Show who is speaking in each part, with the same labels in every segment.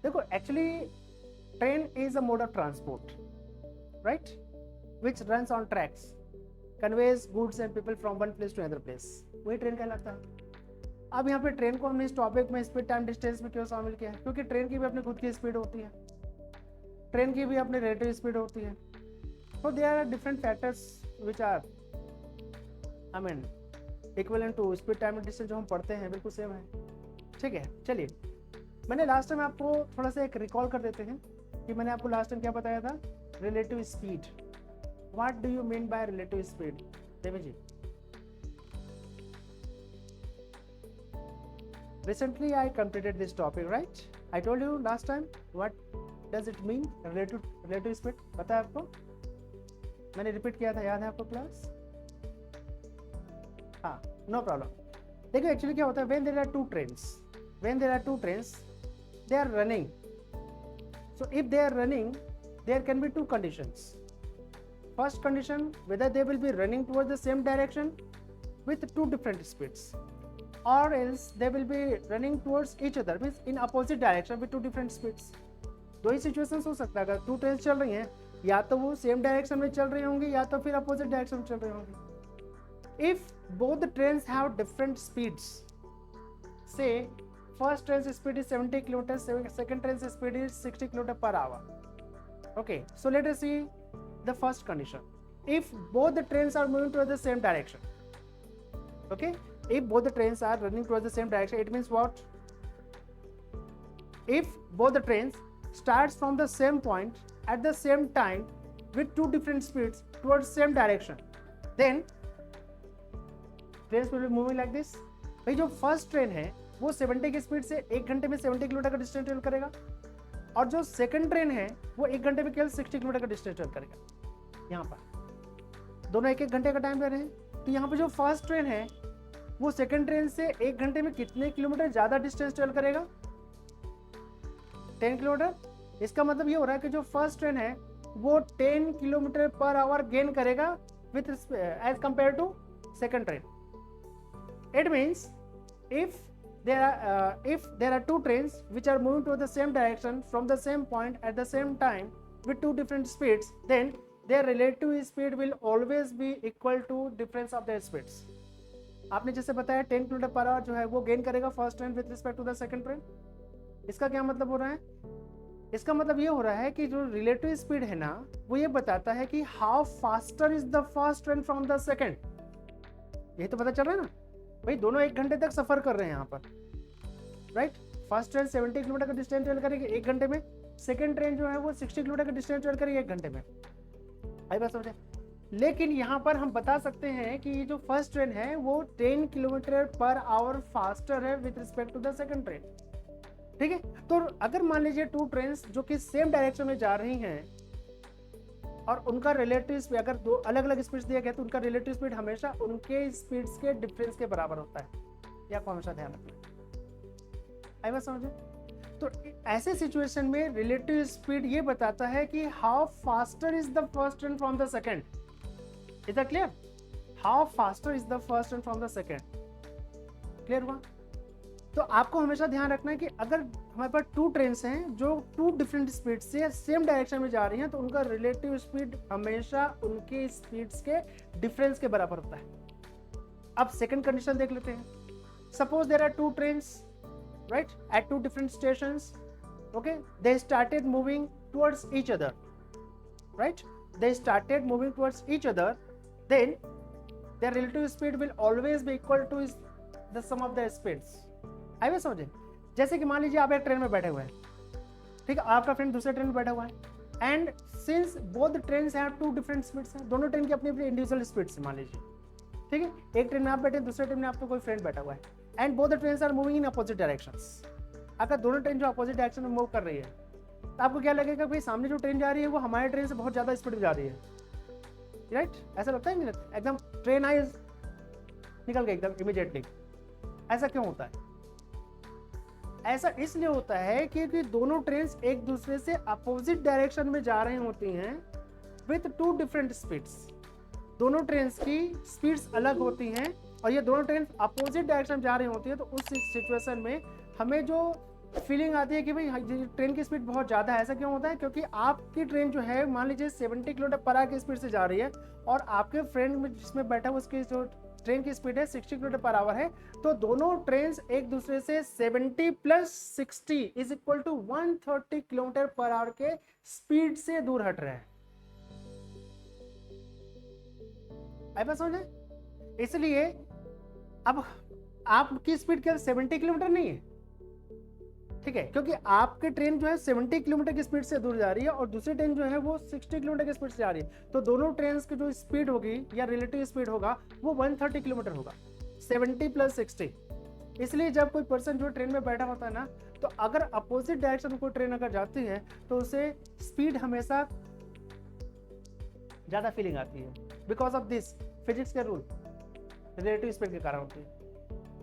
Speaker 1: देखो actually train is a mode of transport, right, which runs on tracks, conveys goods and people from one place to another place, वही train कहलाता है। अब यहाँ पे train को हमने इस टॉपिक में स्पीड टाइम डिस्टेंस में क्यों शामिल किया है? क्योंकि ट्रेन की भी अपनी खुद की स्पीड होती है, ट्रेन की भी अपनी रिलेटिव स्पीड होती है। तो there are different factors which are I mean equivalent to speed time distance जो हम पढ़ते हैं बिल्कुल सेम है। ठीक है, चलिए मैंने लास्ट टाइम आपको थोड़ा सा एक रिकॉल कर देते हैं कि मैंने आपको लास्ट टाइम क्या बताया था, relative speed. What do you mean by relative speed Devi ji? Recently I completed this topic, right? I told you last time what does it mean relative speed, पता है आपको? मैंने रिपीट किया था, याद है आपको क्लास? हाँ, नो प्रॉब्लम। देखिए एक्चुअली क्या होता है, when there are two trains they are running, so if they are running there can be two conditions. First condition, whether they will be running towards the same direction with two different speeds, or else they will be running towards each other, means in opposite direction with two different speeds. दो ही situations हो सकता है, अगर to trains चल रही हैं या तो वो सेम डायरेक्शन में चल रही होंगी या तो फिर अपोजिट डायरेक्शन में चल रही होंगी। If both trains have different speeds, say first train speed is 70 kilometre, second train speed is 60 kilometre per hour. Okay, so let us see the first condition, if both the trains are moving towards the same direction. Okay, if both the trains are running towards the same direction, it means what? If both the trains starts from the same point at the same time with two different speeds towards same direction, then trains will be moving like this. भाई जो first train है वो 70 की speed से 1 घंटे में 70 kilometre का distance travel करेगा, और जो सेकंड ट्रेन है वो 1 घंटे में केवल 60 किलोमीटर का डिस्टेंस ट्रेवल करेगा। यहाँ पर दोनों 1-1 घंटे का टाइम दे रहे हैं, तो यहाँ पे जो फर्स्ट ट्रेन है वो सेकंड ट्रेन से 1 घंटे में कितने किलोमीटर ज्यादा डिस्टेंस ट्रेवल करेगा? 10 किलोमीटर। इसका मतलब ये हो रहा है कि जो फर्स्ट ट्रेन है वो 10 किलोमीटर पर आवर गेन करेगा with as compare to second train. It means if there are two trains which are moving to the same direction from the same point at the same time with two different speeds, then their relative speed will always be equal to difference of their speeds. आपने जैसे बताया 10 kilometre per our जो है वो gain करेगा first train with respect to the second train. इसका क्या मतलब हो रहा है? इसका मतलब ये हो रहा है कि जो रिलेटिव स्पीड है ना वो ये बताता है कि how faster is the first train from the second. यही तो पता चल रहा है ना भाई, दोनों 1 घंटे तक सफर कर रहे हैं यहाँ पर, राइट? फर्स्ट ट्रेन 70 किलोमीटर का डिस्टेंस ट्रेवल करेगी 1 घंटे में, सेकंड ट्रेन जो है वो 60 किलोमीटर का डिस्टेंस ट्रेवल करेगी 1 घंटे में। आई बात समझे? लेकिन यहाँ पर हम बता सकते हैं कि ये जो फर्स्ट ट्रेन है वो 10 किलोमीटर पर आवर फास्टर है with respect to the second train. ठीक है, तो अगर मान लीजिए टू ट्रेन्स जो कि सेम डायरेक्शन में जा रही हैं और उनका रिलेटिव स्पीड, अगर दो अलग अलग स्पीड दिया गया तो उनका रिलेटिव स्पीड हमेशा उनके स्पीड्स के डिफरेंस के बराबर होता है, या आपको हमेशा ध्यान रखना। आई बात समझे? तो ऐसे सिचुएशन में रिलेटिव स्पीड ये बताता है कि how faster is the first train from the second. Is that clear? How faster is the first and from the second? Clear हुआ? तो आपको हमेशा ध्यान रखना है कि अगर हमारे पास टू ट्रेन्स हैं जो टू डिफरेंट स्पीड से सेम डायरेक्शन में जा रही हैं तो उनका रिलेटिव स्पीड हमेशा उनके स्पीड्स के डिफरेंस के बराबर होता है। अब सेकंड कंडीशन देख लेते हैं। Suppose there are two trains, right, at two different stations. Okay, they started moving towards each other, right? They started moving towards each other, then their relative speed will always be equal to the sum of their speeds. आई बात समझे? जैसे कि मान लीजिए आप एक train में बैठे हुए हैं, ठीक है, आपका फ्रेंड दूसरे ट्रेन में बैठा हुआ है, and since both trains have two different speeds हैं, दोनों ट्रेन की अपनी अपनी इंडिविजुअल स्पीड्स है मान लीजिए, ठीक है, एक ट्रेन में आप बैठे, दूसरे ट्रेन में आपका कोई फ्रेंड बैठा हुआ है, and both trains are moving in opposite directions. अगर दोनों ट्रेन जो अपोजिट डायरेक्शन में मूव कर रही है तो आपको क्या लगेगा भाई सामने जो ट्रेन जा रही है वो हमारे ट्रेन से बहुत ज़्यादा स्पीड में जा रही है, राइट? ऐसा लगता है नहीं लगता? एकदम ट्रेन आई निकल गई एकदम इमीडिएटली। ऐसा क्यों होता है? ऐसा इसलिए होता है क्योंकि दोनों ट्रेन एक दूसरे से अपोजिट डायरेक्शन में जा रही होती हैं विथ टू डिफरेंट स्पीड्स। दोनों ट्रेन की स्पीड्स अलग होती हैं और ये दोनों ट्रेन अपोजिट डायरेक्शन में जा रही होती है, तो उस सिचुएशन में हमें जो फीलिंग आती है कि भाई ट्रेन की स्पीड बहुत ज़्यादा है। ऐसा क्यों होता है? क्योंकि आपकी ट्रेन जो है मान लीजिए 70 किलोमीटर पर आवर की स्पीड से जा रही है और आपके फ्रेंड में जिसमें बैठा उसकी जो ट्रेन की स्पीड है 60 किलोमीटर पर आवर है, तो दोनों ट्रेन एक दूसरे से 70 plus 60 is equal to 130 kilometre per hour के स्पीड से दूर हट रहे हैं। आई बात समझे? इसलिए अब आपकी स्पीड क्या 70 किलोमीटर नहीं है, ठीक है, क्योंकि आपकी ट्रेन जो है 70 किलोमीटर की स्पीड से दूर जा रही है और दूसरी ट्रेन जो है वो 60 किलोमीटर की स्पीड से जा रही है, तो दोनों ट्रेन की जो स्पीड होगी या रिलेटिव स्पीड होगा वो 130 किलोमीटर होगा, 70 प्लस 60। इसलिए जब कोई पर्सन जो ट्रेन में बैठा होता है ना, तो अगर अपोजिट डायरेक्शन में कोई ट्रेन अगर जाती है तो उसे स्पीड हमेशा ज़्यादा फीलिंग आती है, बिकॉज ऑफ दिस फिजिक्स के रूल रिलेटिव स्पीड के कारण होती है।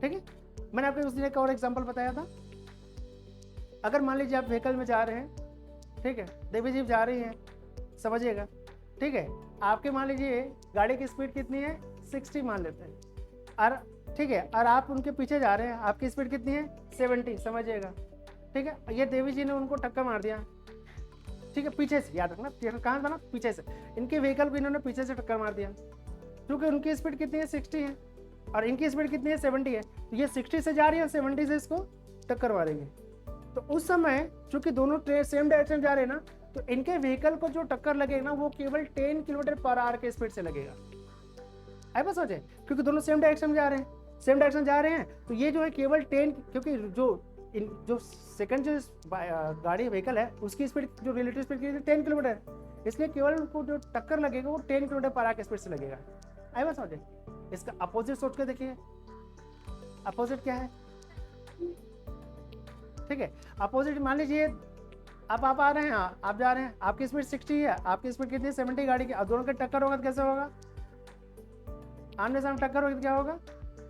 Speaker 1: ठीक है, मैंने आपको उस दिन एक और एग्जाम्पल बताया था। अगर मान लीजिए आप व्हीकल में जा रहे हैं, ठीक है, देवी जी जा रही हैं, समझिएगा, ठीक है, आपके मान लीजिए गाड़ी की स्पीड कितनी है 60 मान लेते हैं, और ठीक है, और आप उनके पीछे जा रहे हैं, आपकी स्पीड कितनी है 70, समझिएगा, ठीक है। ये देवी जी ने उनको टक्कर मार दिया, ठीक है, पीछे से, याद रखना कहाँ था ना, पीछे से, इनके व्हीकल को इन्होंने पीछे से टक्कर मार दिया, क्योंकि उनकी स्पीड कितनी है 60 है और इनकी स्पीड कितनी है 70 है, तो ये 60 से जा रही है, 70 से इसको टक्कर मारेंगे। तो उस समय चूंकि दोनों ट्रेन सेम डायरेक्शन जा रहे हैं ना, तो इनके व्हीकल को जो टक्कर लगेगा ना वो केवल 10 किलोमीटर पर आवर के स्पीड से लगेगा। आई बस सोचे, क्योंकि दोनों सेम डायरेक्शन में जा रहे हैं, सेम डायरेक्शन जा रहे हैं, तो ये जो है केवल 10, क्योंकि जो सेकंड जो गाड़ी व्हीकल है उसकी स्पीड जो रिलेटिव स्पीड की 10 किलोमीटर, इसलिए केवल उनको जो टक्कर लगेगा वो 10 किलोमीटर पर आवर के स्पीड से लगेगा। आई बस सोचे, इसका अपोजिट सोच के देखिए, अपोजिट क्या है, ठीक है, अपोजिट मान लीजिए आप आ रहे हैं, आप जा रहे हैं, आपकी स्पीड 60 है, आपकी स्पीड कितनी है 70 गाड़ी की, अब दोनों का टक्कर होगा तो कैसे होगा, आमने सामने टक्कर होगी तो क्या होगा,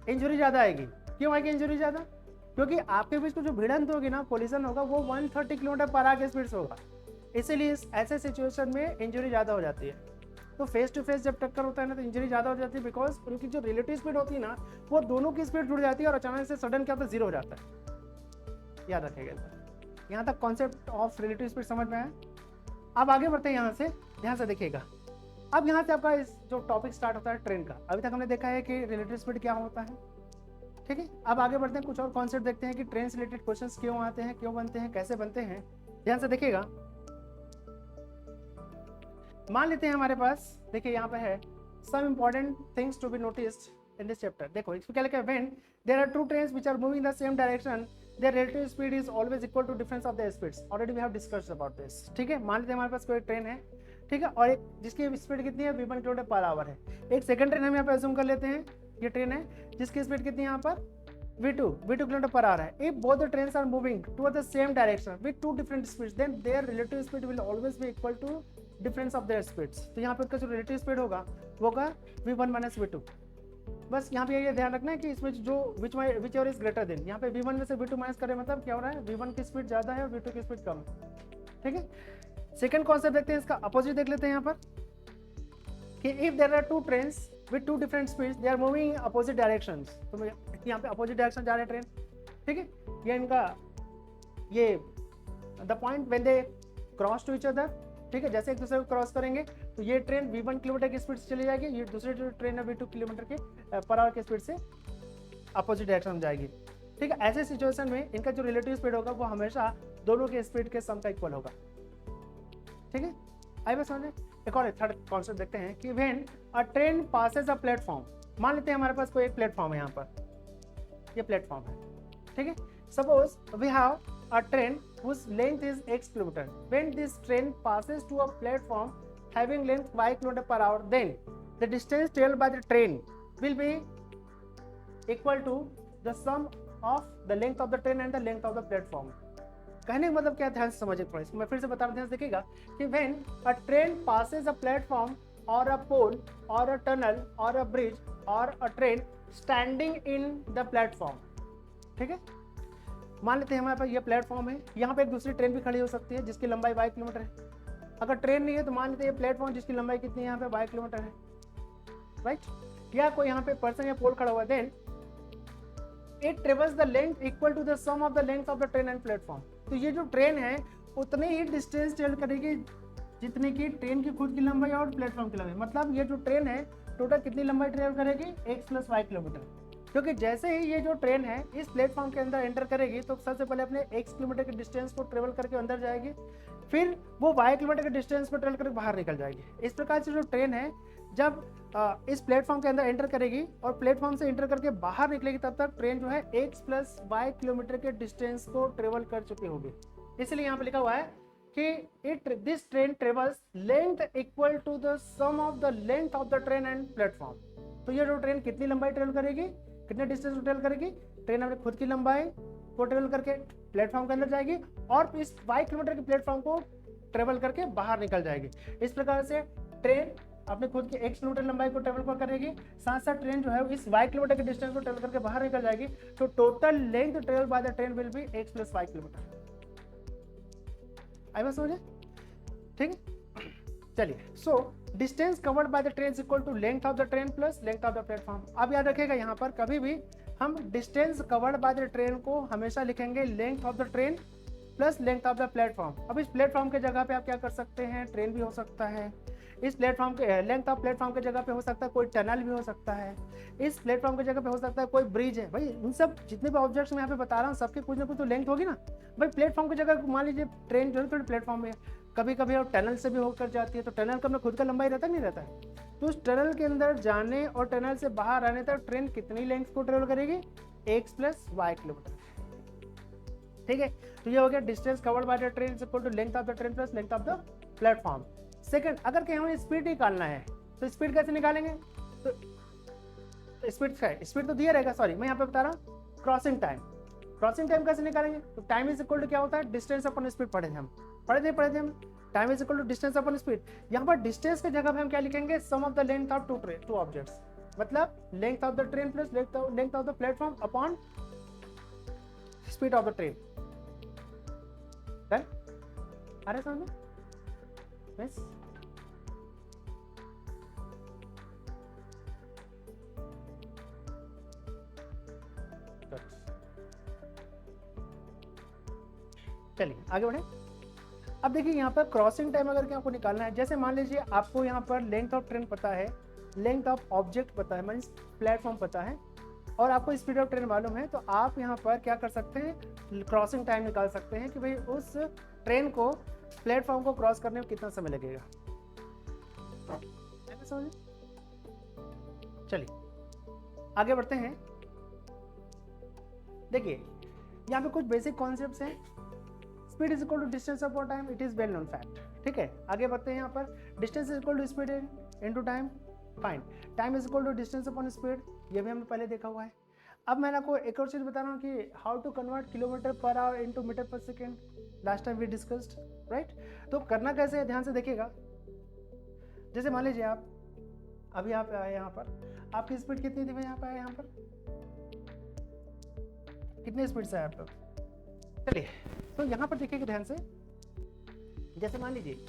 Speaker 1: इंजरी ज़्यादा आएगी। क्यों आएगी इंजरी ज़्यादा? क्योंकि आपके बीच में जो भिड़ंत होगी ना, कोलिजन होगा, वो 130 किलोमीटर पर आवर की स्पीड से होगा, इसीलिए ऐसे सिचुएशन में इंजरी ज़्यादा हो जाती है। तो फेस टू फेस जब टक्कर होता है ना तो इंजरी ज़्यादा हो जाती है, बिकॉज उनकी जो रिलेटिव स्पीड होती है ना वो दोनों की स्पीड जुड़ जाती है और अचानक से सडन क्या होता है, जीरो हो जाता है। याद रखिएगा, यहाँ तक कॉन्सेप्ट ऑफ रिलेटिव स्पीड समझ में आया। अब आगे बढ़ते हैं, यहाँ से ध्यान से देखिएगा। अब यहाँ से आपका इस जो टॉपिक स्टार्ट होता है ट्रेन का, अभी तक हमने देखा है कि रिलेटिव स्पीड क्या होता है, ठीक है। अब आगे बढ़ते हैं, कुछ और कॉन्सेप्ट देखते हैं कि ट्रेन से रिलेटेड क्वेश्चंस क्यों आते हैं, क्यों बनते हैं, कैसे बनते हैं। ध्यान से देखिएगा, मान लेते हैं हमारे पास, देखिए यहाँ पे है some important things to be noticed in this chapter. देखो इसमें क्या लिखा है, when there are two trains which are moving in the same direction their relative speed is always equal to difference of their speeds. Already we have discussed about this. ठीक है, मान लेते हैं हमारे पास कोई ट्रेन है, ठीक है, और एक जिसकी स्पीड कितनी है v1 किलोमीटर पर आवर है। एक सेकंड ट्रेन हम यहाँ पे अज्यूम कर लेते हैं, ये ट्रेन है जिसकी स्पीड कितनी है यहाँ पर v2 किलोमीटर पर आवर है। If both the trains are moving towards the same direction with two different speeds, then their relative speed will always be equal to difference of their speeds. तो यहाँ पे उसका जो relative speed होगा वो होगा v1 minus v2। बस यहाँ पे ये ध्यान रखना है कि इसमें जो विच और इज ग्रेटर देन, यहाँ पे v1 में से v2 माइनस करें मतलब क्या हो रहा है, v1 की स्पीड ज़्यादा है और v2 की स्पीड कम है, ठीक है। सेकंड कॉन्सेप्ट देखते हैं, इसका अपोजिट देख लेते हैं यहाँ पर कि if there are two trains with two different speeds they are moving in opposite directions, तो यहाँ पे अपोजिट डायरेक्शन जा रहे हैं ट्रेन, ठीक है। ये इनका ये the point when they cross to each other, ठीक है, जैसे एक दूसरे को क्रॉस करेंगे तो ये ट्रेन v1 किलोमीटर की स्पीड से चली जाएगी, ये दूसरी जो ट्रेन है v2 किलोमीटर के पर आवर की स्पीड से अपोजिट डायरेक्शन में जाएगी, ठीक है। ऐसे सिचुएशन में इनका जो रिलेटिव स्पीड होगा वो हमेशा दोनों के स्पीड के सम का इक्वल होगा, ठीक है। आई बस समझे। एक और थर्ड कॉन्सेप्ट देखते हैं कि when a train passes a platform, मान लेते हैं हमारे पास कोई एक प्लेटफॉर्म है, यहाँ पर ये प्लेटफॉर्म है, ठीक है। Suppose we have a train whose length is x kilometer. When this train passes to a platform having length y kilometer per hour, then the distance traveled by the train will be equal to the sum of the length of the train and the length of the platform. कहने का मतलब क्या, ध्यान से समझिए थोड़ा, इसको मैं फिर से बता रहा हूँ, ध्यान से देखिएगा कि when a train passes a platform or a pole or a tunnel or a bridge or a train standing in the platform, ठीक है। मान लेते हैं हमारे पास ये प्लेटफॉर्म है, यहाँ पे एक दूसरी ट्रेन भी खड़ी हो सकती है जिसकी लंबाई y किलोमीटर है। अगर ट्रेन नहीं है तो मान लेते हैं ये प्लेटफॉर्म जिसकी लंबाई कितनी है यहाँ पे y किलोमीटर है, राइट। या कोई यहाँ पे पर्सन या पोल खड़ा हुआ है, then it travels the length equal to the sum of the length of the train and platform. तो ये जो ट्रेन है उतने ही डिस्टेंस ट्रेवल करेगी जितने की ट्रेन की खुद की लंबाई और प्लेटफॉर्म की लंबाई। मतलब ये जो ट्रेन है टोटल कितनी लंबाई ट्रेवल करेगी, x + y किलोमीटर। क्योंकि जैसे ही ये जो ट्रेन है इस प्लेटफॉर्म के अंदर एंटर करेगी तो सबसे पहले अपने x किलोमीटर के डिस्टेंस को ट्रेवल करके अंदर जाएगी, फिर वो y किलोमीटर के डिस्टेंस पर ट्रेवल करके बाहर निकल जाएगी। इस प्रकार से जो ट्रेन है जब इस प्लेटफॉर्म के अंदर एंटर करेगी और प्लेटफॉर्म से एंटर करके बाहर निकलेगी तब तक ट्रेन जो है x + y किलोमीटर के डिस्टेंस को ट्रेवल कर चुकी होगी। इसलिए यहाँ पे लिखा हुआ है कि this train travels length equal to the sum of the length of the train and platform. तो ये जो ट्रेन कितनी लंबाई ट्रेवल करेगी, कितने डिस्टेंस को ट्रेवल करेगी, ट्रेन अपने खुद की लंबाई को ट्रेवल करके प्लेटफॉर्म के अंदर जाएगी और इस y किलोमीटर के प्लेटफॉर्म को ट्रेवल करके बाहर निकल जाएगी। इस प्रकार से ट्रेन अपने खुद की x किलोमीटर लंबाई को ट्रेवल करेगी, साथ साथ ट्रेन जो है इस y किलोमीटर के डिस्टेंस को ट्रेवल करके बाहर निकल जाएगी। तो total length travel by the train will be x + y kilometre. आई बात समझे? ठीक है, चलिए। So distance covered by the train is equal to length of the train plus length of the platform. अब याद रखिएगा यहाँ पर कभी भी हम distance covered by the train को हमेशा लिखेंगे length of the train plus length of the platform. अब इस प्लेटफॉर्म के जगह पे आप क्या कर सकते हैं, ट्रेन भी हो सकता है। इस प्लेटफॉर्म के लेंथ ऑफ प्लेटफॉर्म के जगह पे हो सकता है कोई टनल भी हो सकता है। इस प्लेटफॉर्म के जगह पे हो सकता है कोई ब्रिज है। भाई इन सब जितने भी ऑब्जेक्ट्स मैं यहाँ पे बता रहा हूँ सबके कुछ ना कुछ तो लेंथ होगी ना। भाई प्लेटफॉर्म की जगह मान लीजिए ट्रेन जो है थोड़ी प्लेटफॉर्म में कभी कभी और टनल से भी होकर जाती है, तो टनल का अपना खुद का लंबाई रहता नहीं रहता है। तो उस टनल के अंदर जाने और टनल से बाहर आने तक ट्रेन कितनी लेंथ को ट्रेवल करेगी, x + y किलोमीटर। ठीक है, तो ये हो गया distance covered by the train is equal to length of the train plus length of the platform. Second, अगर कहीं हमें स्पीड निकालना है तो स्पीड कैसे निकालेंगे, तो स्पीड तो दिया रहेगा। सॉरी, मैं यहाँ पे बता रहा हूँ क्रॉसिंग टाइम। क्रॉसिंग टाइम कैसे निकालेंगे, तो टाइम इज इक्वल टू क्या होता है, डिस्टेंस अपॉन स्पीड। पढ़े थे हम time is equal to distance upon speed. यहाँ पर डिस्टेंस की जगह पे हम क्या लिखेंगे, sum of the length of two objects. मतलब length of the train plus length of the platform upon speed of the train. Done? आ रहा है समझ में? यस। चलिए आगे बढ़े। अब देखिए यहाँ पर क्रॉसिंग टाइम अगर आपको निकालना है, जैसे मान लीजिए आपको यहाँ पर लेंथ ऑफ ट्रेन पता है, लेंथ ऑफ ऑब्जेक्ट पता है, मीन्स प्लेटफॉर्म पता है, और आपको स्पीड ऑफ ट्रेन मालूम है, तो आप यहाँ पर क्या कर सकते हैं, क्रॉसिंग टाइम निकाल सकते हैं कि भाई उस ट्रेन को प्लेटफॉर्म को क्रॉस करने में कितना समय लगेगा। चलिए आगे बढ़ते हैं। देखिए यहाँ पे कुछ बेसिक कॉन्सेप्ट्स हैं। Speed is equal to distance upon time, it is well known fact. ठीक है, आगे बढ़ते हैं। यहाँ पर distance is equal to speed into time, fine. Time is equal to distance upon speed, ये भी हमने पहले देखा हुआ है। अब मैं आपको एक और चीज़ बता रहा हूँ कि how to convert kilometre per hour into metre per second. Last time we discussed, right. तो करना कैसे है, ध्यान से देखिएगा। जैसे मान लीजिए आप अभी आप आए यहाँ पर, आपकी स्पीड कितनी थी, मैं यहाँ पे आया, यहाँ पर कितनी स्पीड से आए आप लोग। चलिए तो यहाँ पर देखिएगा ध्यान से। जैसे मान लीजिए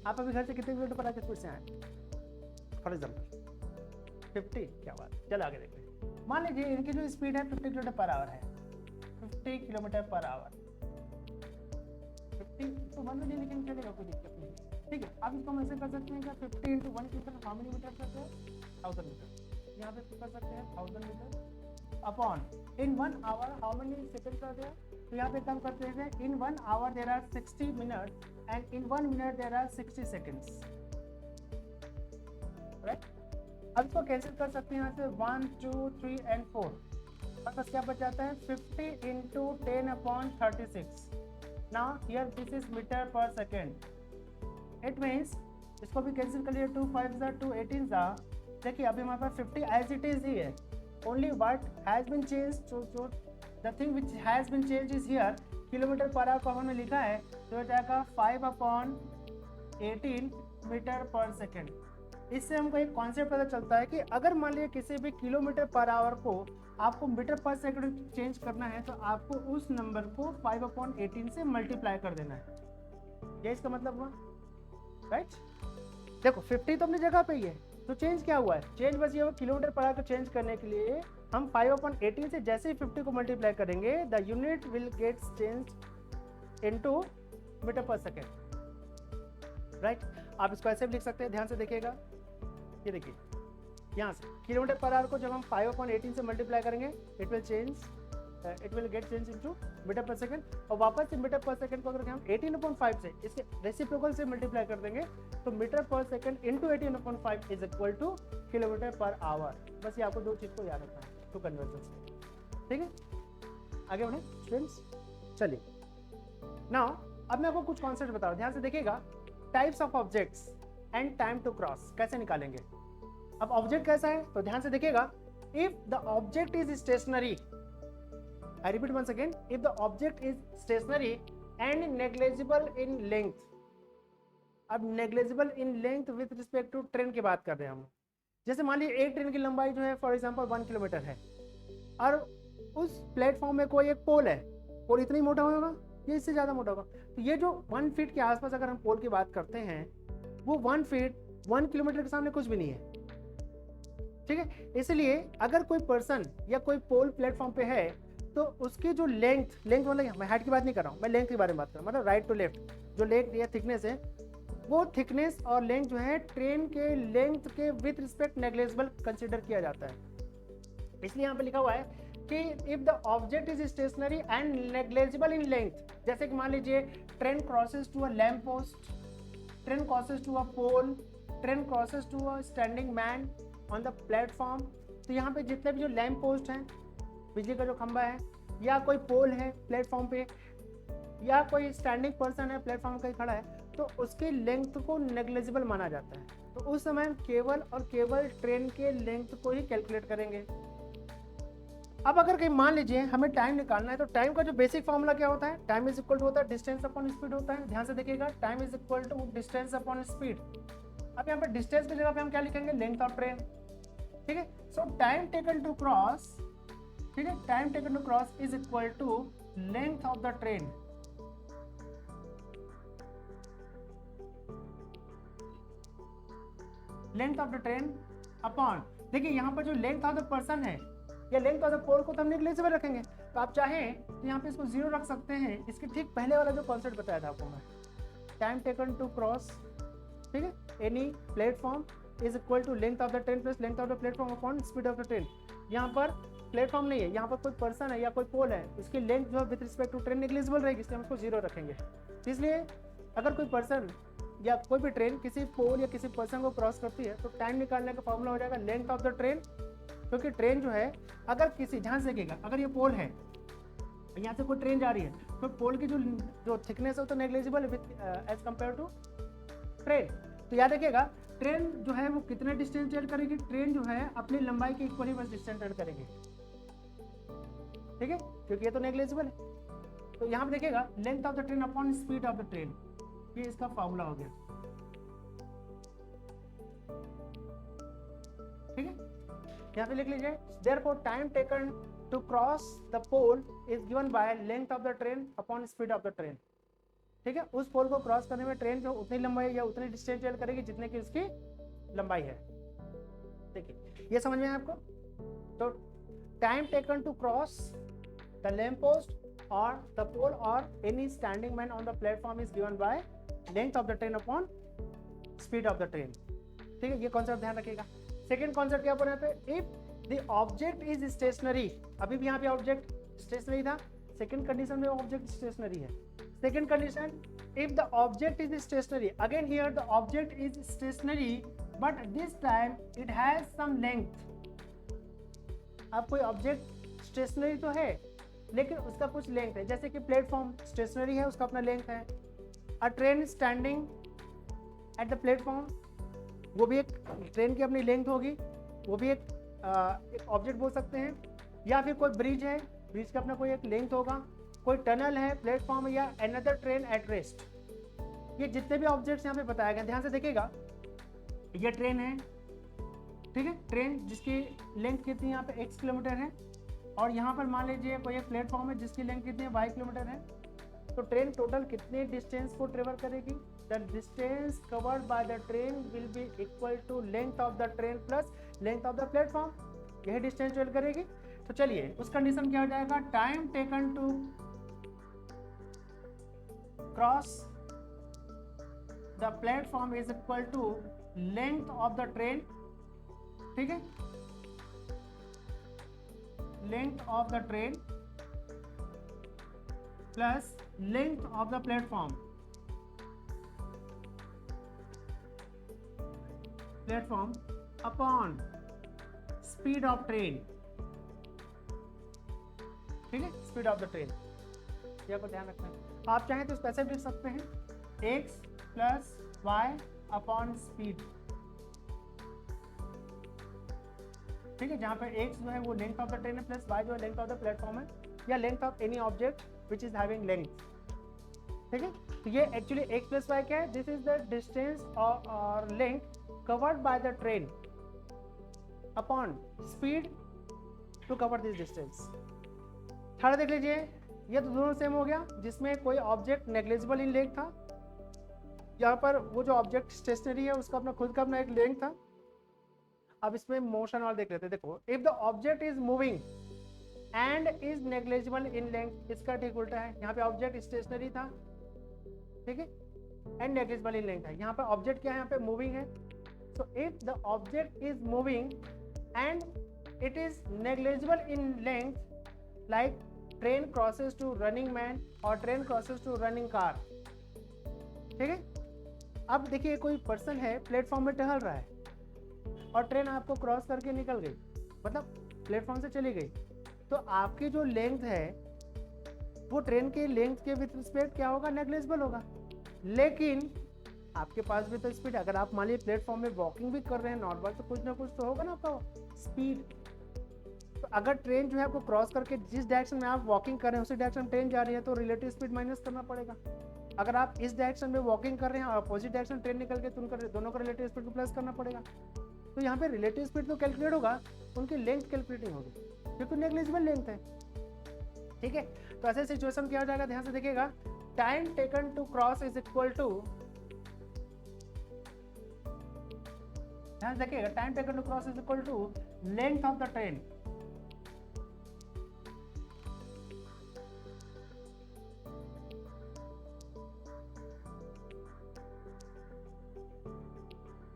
Speaker 1: आप अभी घर से कितने किलोमीटर पर आके स्पीड से आए, फॉर एग्जाम्पल 50। क्या बात, चलो आगे देखते हैं। मान लीजिए इनकी जो स्पीड है 50 किलोमीटर पर आवर है, 50 किलोमीटर पर आवर। 50 तो 1 में लेकिन चलेगा, कोई दिक्कत नहीं। ठीक है, आप इसको हम ऐसे कर सकते हैं कि 50 × 1 कितना, हाउ मेनी मीटर करते हैं, 1000 मीटर। यहाँ पे कर सकते हैं 1000 metre upon in 1 hour how many second करते हैं। तो यहाँ पे काम करते हैं, in 1 hour there are 60 minute and in 1 minute there are 60 seconds, right. अब इसको कैंसिल कर सकते हैं यहाँ से 1 2 3 एंड 4। बस क्या बच जाता है, 50 × 10/36। Now here this is metre per second. It means इसको भी कैंसिल कर लिए, 2 5 2 18 सा। देखिए अभी हमारे पास 50 एज इट इज ही है, only what has been change, जो the thing which has been change is here. Kilometre per hour को हमने लिखा है तो हो जाएगा 5/18 मीटर पर सेकेंड। इससे हमको एक कॉन्सेप्ट पता चलता है कि अगर मान लीजिए किसी भी किलोमीटर पर आवर को आपको मीटर पर सेकंड चेंज करना है तो आपको उस नंबर को 5/18 से मल्टीप्लाई कर देना है। ये इसका मतलब हुआ, राइट। देखो 50 तो अपनी जगह पे ही है, तो तो चेंज क्या हुआ है, चेंज बस ये हुआ किलोमीटर पर आवर को चेंज करने के लिए हम 5/18 से जैसे ही 50 को मल्टीप्लाई करेंगे the unit will gets change into metre per second, right. आप इसको ऐसे भी लिख सकते हैं, ध्यान से देखिएगा, ये देखिए यहाँ से किलोमीटर पर आवर को जब हम 5/18 से मल्टीप्लाई करेंगे it will get change into metre per second, और वापस से मीटर पर सेकंड को अगर हम 18/5 से इसके रेसिप्रोकल से मल्टीप्लाई कर देंगे तो metre per second into 18/5 is equal two kilometre per our. बस ये आपको दो चीज़ को याद रखना है, टू कन्वर्जन, ठीक है। आगे बढ़े स्टूडेंट्स, चलिए नाउ अब मैं आपको कुछ कॉन्सेप्ट बता रहा हूँ, ध्यान से देखिएगा। Types of objects and time to cross कैसे निकालेंगे। अब ऑब्जेक्ट कैसा है तो ध्यान से देखिएगा, if the object is stationary, I repeat once again, if the object is stationary and negligible in length. अब negligible in length with respect to train की बात कर रहे हैं हम। जैसे मान लीजिए एक ट्रेन की लंबाई जो है फॉर एग्जांपल 1 किलोमीटर है और उस प्लेटफॉर्म में कोई एक पोल है, पोल इतना ही मोटा होगा या इससे ज़्यादा मोटा होगा, तो ये जो 1 फीट के आसपास अगर हम पोल की बात करते हैं वो 1 फीट 1 किलोमीटर के सामने कुछ भी नहीं है, ठीक है। इसलिए अगर कोई पर्सन या कोई पोल प्लेटफॉर्म पे है तो उसकी जो लेंथ मतलब मैं हाइट की बात नहीं कर रहा हूँ, मैं लेंथ के बारे में बात कर रहा हूँ, मतलब राइट टू लेफ्ट जो लेंथ या थिकनेस है, वो थिकनेस और लेंथ जो है ट्रेन के लेंथ के विथ रिस्पेक्ट नेग्लिजिबल कंसिडर किया जाता है। इसलिए यहाँ पे लिखा हुआ है कि if the object is stationary and negligible in length, जैसे कि मान लीजिए train crosses to a lamp post, train crosses to a pole, train crosses to a standing man on the platform. तो यहाँ पे जितने भी जो लैम्प पोस्ट हैं, बिजली का जो खंबा है, या कोई पोल है प्लेटफॉर्म पे, या कोई स्टैंडिंग पर्सन है प्लेटफॉर्म कहीं खड़ा है, तो उसकी लेंथ को नेग्लिजिबल माना जाता है। तो उस समय हम केवल और केवल ट्रेन के लेंथ को ही कैलकुलेट करेंगे। अब अगर कहीं मान लीजिए हमें टाइम निकालना है तो टाइम का जो बेसिक फॉर्मूला क्या होता है, टाइम इज इक्वल टू होता है डिस्टेंस अपॉन स्पीड होता है। ध्यान से देखिएगा, time is equal to distance upon speed. अब यहाँ पे डिस्टेंस की जगह पे हम क्या लिखेंगे, लेंथ ऑफ ट्रेन, ठीक है। So time taken to cross, ठीक है, time taken to cross is equal to length of the train, length of the train upon, देखिए यहाँ पर जो लेंथ ऑफ द पर्सन है या लेंथ ऑफ द पोल को तो हम नेग्लिजिबल रखेंगे, तो आप चाहें तो यहाँ पे इसको 0 रख सकते हैं। इसके ठीक पहले वाला जो कॉन्सेप्ट बताया था आपको मैं, टाइम टेकन टू क्रॉस, ठीक है, any platform is equal to length of the train plus length of the platform upon speed of the train. यहाँ पर प्लेटफॉर्म नहीं है, यहाँ पर कोई पर्सन है या कोई पोल है, उसकी लेंथ जो है with respect to train negligible रहेगी, इसलिए हम उसको 0 रखेंगे। इसलिए अगर कोई पर्सन या कोई भी ट्रेन किसी पोल या किसी पर्सन को क्रॉस करती है तो टाइम निकालने का फॉर्मूला हो जाएगा लेंथ ऑफ द ट्रेन, क्योंकि ट्रेन जो है अगर किसी, ध्यान से देखिएगा, अगर ये पोल है, यहाँ से कोई ट्रेन जा रही है तो पोल की जो थिकनेस है तो negligible as compare to train. तो याद रखिएगा, ट्रेन जो है वो कितने डिस्टेंस ट्रेवल करेगी, ट्रेन जो है अपनी लंबाई के इक्वली बस डिस्टेंस ट्रेवल करेगी, ठीक है, क्योंकि ये तो नेग्लिजिबल है। तो यहाँ पे देखिएगा length of the train upon speed of the train, ये इसका फॉर्मूला हो गया, ठीक है। यहाँ पे लिख लीजिए, therefore time taken to cross the pole is given by length of the train upon speed of the train, ठीक है। उस पोल को क्रॉस करने में ट्रेन जो उतनी लंबाई या उतनी डिस्टेंस ट्रेवल करेगी जितने की उसकी लंबाई है। देखिए ये समझ में आया आपको। तो time taken to cross the lamp post or the pole or any standing man on the platform is given by length of the train upon speed of the train, ठीक है। ये कॉन्सेप्ट ध्यान रखिएगा। सेकंड कॉन्सेप्ट क्या बोल रहे थे, if the object is stationary, अभी भी यहाँ पे ऑब्जेक्ट स्टेशनरी था, सेकंड कंडीशन में ऑब्जेक्ट स्टेशनरी है। Second condition, if the object is stationary, again here the object is stationary but this time it has some length. अब कोई object stationery तो है लेकिन उसका कुछ लेंथ है, जैसे कि प्लेटफॉर्म स्टेशनरी है, उसका अपना लेंथ है। A train standing at the platform, वो भी एक ट्रेन की अपनी लेंथ होगी, वो भी एक ऑब्जेक्ट बोल सकते हैं। या फिर कोई ब्रिज है, ब्रिज का अपना कोई एक लेंथ होगा। कोई टनल है, प्लेटफॉर्म या अनदर ट्रेन एट रेस्ट। ये जितने भी ऑब्जेक्ट्स यहाँ पे बताए गए, ध्यान से देखिएगा, ये ट्रेन है, ठीक है, ट्रेन जिसकी लेंथ कितनी यहाँ पे x किलोमीटर है, और यहाँ पर मान लीजिए कोई एक प्लेटफॉर्म है जिसकी लेंथ कितनी है y किलोमीटर है। तो ट्रेन टोटल कितने डिस्टेंस को ट्रेवल करेगी, the distance covered by the train will be equal to length of the train plus length of the platform. यही डिस्टेंस ट्रेवल करेगी. तो चलिए उस कंडीशन क्या हो जाएगा, time taken to cross the platform is equal to length of the train. ठीक है, length of the train plus length of the platform upon speed of train. ठीक है, स्पीड ऑफ द ट्रेन, ये आपको ध्यान रखना है. आप चाहें तो स्पेसिफिक लिख सकते हैं x plus Y upon speed. ठीक है, जहां पे x जो है वो लेंथ ऑफ द ट्रेन है प्लस y जो है लेंथ ऑफ द प्लेटफॉर्म है या length of any object which is having length. ठीक है, तो ये एक्चुअली x प्लस वाई क्या है, दिस इज द डिस्टेंस और length covered by the train upon speed to cover this distance. Third देख लीजिए, ये तो दोनों सेम हो गया, जिसमें कोई ऑब्जेक्ट नेग्लिजिबल इन लेंथ था. यहाँ पर वो जो ऑब्जेक्ट स्टेशनरी है उसका अपना खुद का अपना एक लेंथ था. अब इसमें मोशन वाला देख लेते हैं. देखो, if the object is moving and is negligible in length, इसका ठीक उल्टा है. यहाँ पे ऑब्जेक्ट स्टेशनरी था, ठीक है, एंड नेग्लिजिबल इन लेंथ है. यहाँ पर ऑब्जेक्ट क्या है, यहाँ पे मूविंग है. So if the object is moving and it is negligible in length, like train crosses to running man or train crosses to running car. ठीक है, अब देखिए कोई पर्सन है प्लेटफॉर्म में टहल रहा है और ट्रेन आपको क्रॉस करके निकल गई, मतलब प्लेटफॉर्म से चली गई. तो आपकी जो लेंथ है वो ट्रेन के लेंथ के विद रिस्पेक्ट क्या होगा, नेग्लिजिबल होगा. लेकिन आपके पास भी तो स्पीड, अगर आप मान लीजिए प्लेटफॉर्म में वॉकिंग भी कर रहे हैं नॉर्मल, तो कुछ ना कुछ तो होगा ना आपका स्पीड. तो अगर ट्रेन जो है आपको क्रॉस करके जिस डायरेक्शन में आप वॉकिंग कर रहे हैं उसी डायरेक्शन ट्रेन जा रही है तो रिलेटिव स्पीड माइनस करना पड़ेगा. अगर आप इस डायरेक्शन में वॉकिंग कर रहे हैं और अपोजिट डायरेक्शन ट्रेन निकल के तो उनका दोनों का रिलेटिव स्पीड को प्लस करना पड़ेगा. तो यहाँ पे रिलेटिव स्पीड तो कैलकुलेट होगा, उनकी लेंथ कैलकुलेटिंग होगी क्योंकि नेग्लिजिबल लेंथ है. ठीक है, तो ऐसे सिचुएशन क्या हो जाएगा, ध्यान से देखिएगा. Time taken to cross is equal to, ध्यान देखिएगा, time taken to cross is equal to length of the train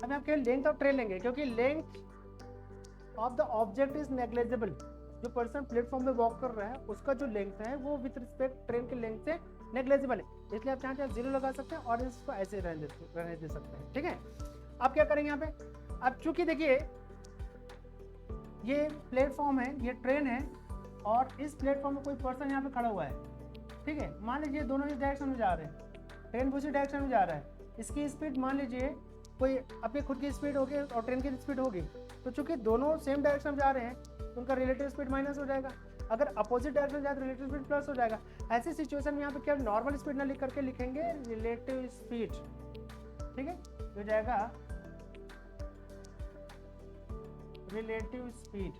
Speaker 1: अब आप केवल लेंथ ऑफ ट्रेन लेंगे क्योंकि length of the object is negligible. जो पर्सन प्लेटफॉर्म में वॉक कर रहा है उसका जो लेंथ है वो विद रिस्पेक्ट ट्रेन के लेंथ से नेग्लिजिबल है, इसलिए आप चाहते हैं जीरो लगा सकते हैं और इसको ऐसे रहने दे सकते हैं. ठीक है, आप क्या करेंगे यहाँ पे, अब चूंकि देखिए ये प्लेटफॉर्म है, ये ट्रेन है और इस प्लेटफॉर्म में कोई पर्सन यहाँ पे खड़ा हुआ है. ठीक है, मान लीजिए दोनों इस डायरेक्शन में जा रहे हैं, ट्रेन उसी डायरेक्शन में जा रहा है. इसकी स्पीड मान लीजिए कोई अपनी खुद की स्पीड होगी और ट्रेन की स्पीड होगी, तो चूंकि दोनों सेम डायरेक्शन में जा रहे हैं तो उनका रिलेटिव स्पीड माइनस हो जाएगा. अगर अपोजिट डायरेक्शन में जाए तो रिलेटिव स्पीड प्लस हो जाएगा. ऐसी सिचुएशन में यहाँ पे क्या नॉर्मल स्पीड ना लिख करके लिखेंगे रिलेटिव स्पीड. ठीक है, हो जाएगा रिलेटिव स्पीड.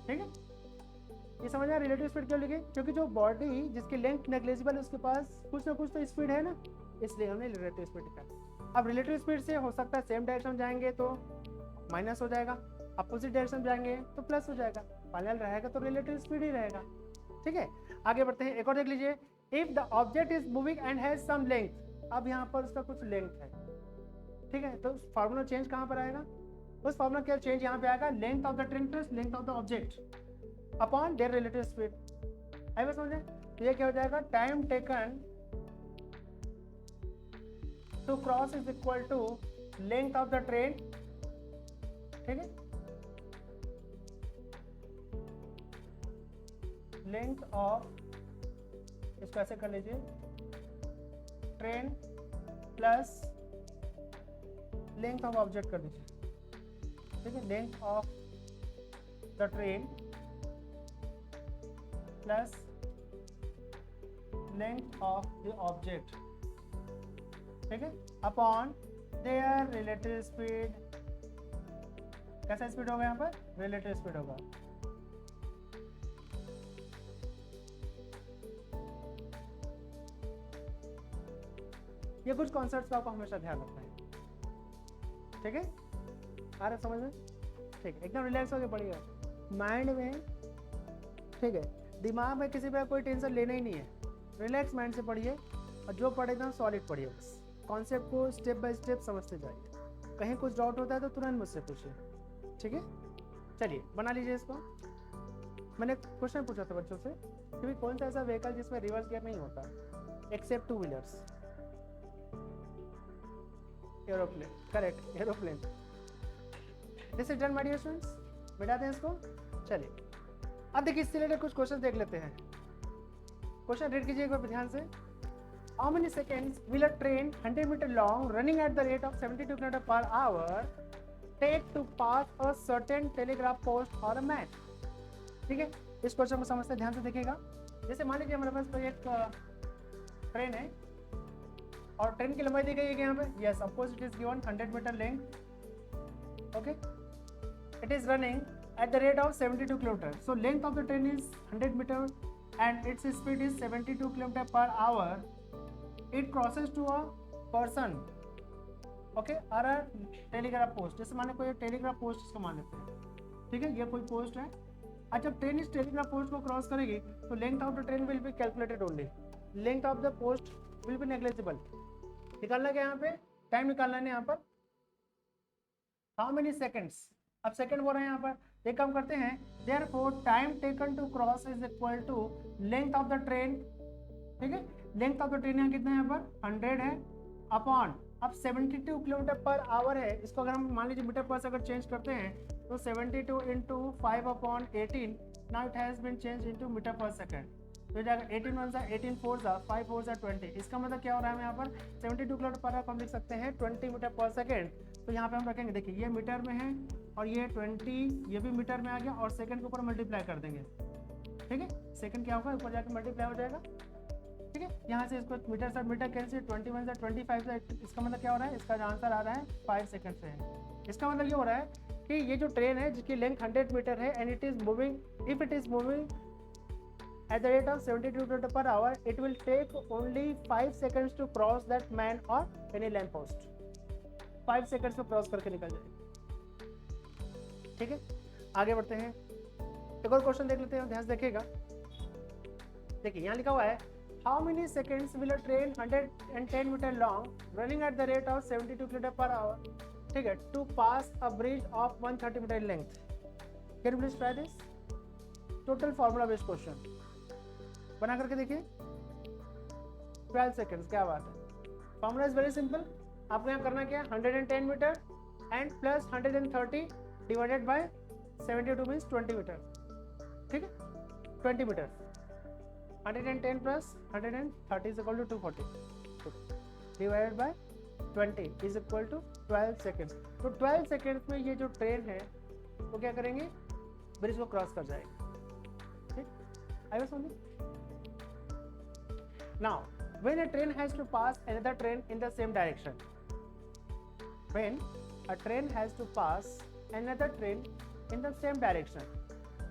Speaker 1: ठीक है, ये समझ आया रिलेटिव स्पीड क्यों लिखे, क्योंकि जो बॉडी जिसकी लेंथ नेग्लिजिबल है उसके पास कुछ ना कुछ तो स्पीड है ना, इसलिए हमने रिलेटिव स्पीड लिखा. अब रिलेटिव स्पीड से हो सकता है सेम डायरेक्शन जाएंगे तो माइनस हो जाएगा, अपोजिट डायरेक्शन जाएंगे तो प्लस हो जाएगा, फाइनल रहेगा तो रिलेटिव स्पीड ही रहेगा. ठीक है, आगे बढ़ते हैं. एक और देख लीजिए, if the object is moving and has some length. अब यहाँ पर उसका कुछ लेंथ है. ठीक है, तो फार्मूला चेंज कहाँ पर आएगा, उस फार्मूला क्या चेंज यहाँ पे आएगा, length of the train plus length of the object upon their relative speed. आई बस समझे, तो ये क्या हो जाएगा, time taken to cross is equal to length of the train. ठीक है, लेंथ ऑफ, इसको ऐसे कर लीजिए, train plus length of object कर दीजिए. ठीक है, length of the train plus length of the object. ठीक है, अपॉन देयर रिलेटिव स्पीड. कैसा स्पीड होगा यहाँ पर, रिलेटिव स्पीड होगा. ये कुछ कॉन्सेप्ट्स का आपको हमेशा ध्यान रखना है, ठीक है? आ रहा समझ में? ठीक है, एकदम रिलैक्स होकर पढ़िएगा माइंड में, ठीक है? दिमाग में किसी पर कोई टेंशन लेना ही नहीं है, रिलैक्स माइंड से पढ़िए और जो पढ़े एकदम सॉलिड पढ़िए, बस कॉन्सेप्ट को स्टेप बाय स्टेप समझते जाइए। कहीं कुछ डाउट होता है तो तुरंत मुझसे पूछिए, ठीक है? चलिए बना लीजिए इसको। मैंने क्वेश्चन पूछा था बच्चों से कि कौन सा ऐसा व्हीकल जिसमें रिवर्स गियर नहीं होता except 2 wheelers? Aeroplane, correct, aeroplane. This is done my dear students, मिटा दें इसको। चलिए अब देखिए इससे रिलेटेड कुछ क्वेश्चन देख लेते हैं। क्वेश्चन रीड कीजिए एक बार ध्यान से। How many seconds will a train 100 meter long running at the rate of 72 km per hour take to pass a certain telegraph post or a man? ठीक है, इस क्वेश्चन को समझते ध्यान से देखिएगा। जैसे मान लीजिए हमारे पास कोई एक ट्रेन है और ट्रेन की लंबाई दी गई है यहाँ पे, yes of course it is given 100 metre length, okay, it is running at the rate of 72 km. So length of the train is 100 meter and its speed is 72 km per hour. It crosses to a person, okay, or a telegraph post. जैसे माने कोई telegraph post इसको मान लेते हैं, ठीक है, ये कोई पोस्ट है। और जब ट्रेन इस टेलीग्राफ पोस्ट को क्रॉस करेगी तो length of the train will be calculated only, length of the post will be negligible. निकालना क्या यहाँ पे, टाइम निकालना है यहाँ पर, हाउ मेनी सेकेंड्स, अब सेकंड बोल रहे हैं यहाँ पर, एक काम करते हैं, therefore time taken to cross is equal to length of the train, ठीक है, लेंथ ऑफ द ट्रेन यहाँ कितना है यहाँ पर 100 है अपॉन, अब 72 किलोमीटर पर आवर है, इसको अगर हम मान लीजिए मीटर पर अगर चेंज करते हैं तो 72 into 5 upon 18, now it has been change into metre per second, तो जाएगा 18 1 18 4 5 4 20। इसका मतलब क्या हो रहा है यहाँ पर 72 किलोमीटर पर आवर हम लिख सकते हैं 20 मीटर पर सेकंड। तो यहाँ पे हम रखेंगे, देखिए ये मीटर में है और ये 20, ये भी मीटर में आ गया और सेकंड के ऊपर मल्टीप्लाई कर देंगे, ठीक है, सेकंड क्या होगा ऊपर जाकर मल्टीप्लाई हो जाएगा, ठीक है, यहाँ से इसको मीटर से मीटर कैंसिल 21 से 25 से, इसका मतलब क्या हो रहा है, इसका आंसर आ रहा है 5 सेकंड से है। इसका मतलब ये हो रहा है कि ये जो ट्रेन है जिसकी लेंथ 100 मीटर है and it is moving, if it is moving at the rate of 72 km per hour, it will take only 5 seconds to cross that man or any lamp post. 5 seconds में cross करके निकल जाएगा, ठीक है। आगे बढ़ते हैं, एक और क्वेश्चन देख लेते हैं, ध्यान से देखिएगा। देखिए यहाँ लिखा हुआ है, how many seconds will a train 110 metre long running at the rate of 72 kilometre per hour, ठीक है, to pass a bridge of 130 metre length. Can you please try this? Total formula based question बना करके देखिए। 12 seconds, क्या बात है। Formula is very simple, आपको यहाँ करना क्या है, 110 metre and plus 130 divided by 72 means 20 metre, ठीक है, 20 metre, 110 plus 130 is equal to 240 divided by 20 is equal to 12 seconds. तो 12 सेकेंड्स में ये जो ट्रेन है वो क्या करेंगे, ब्रिज को क्रॉस कर जाएगी, ठीक। आई वाज समझ। Now, when a train has to pass another train in the same direction, when a train has to pass another train in the same direction,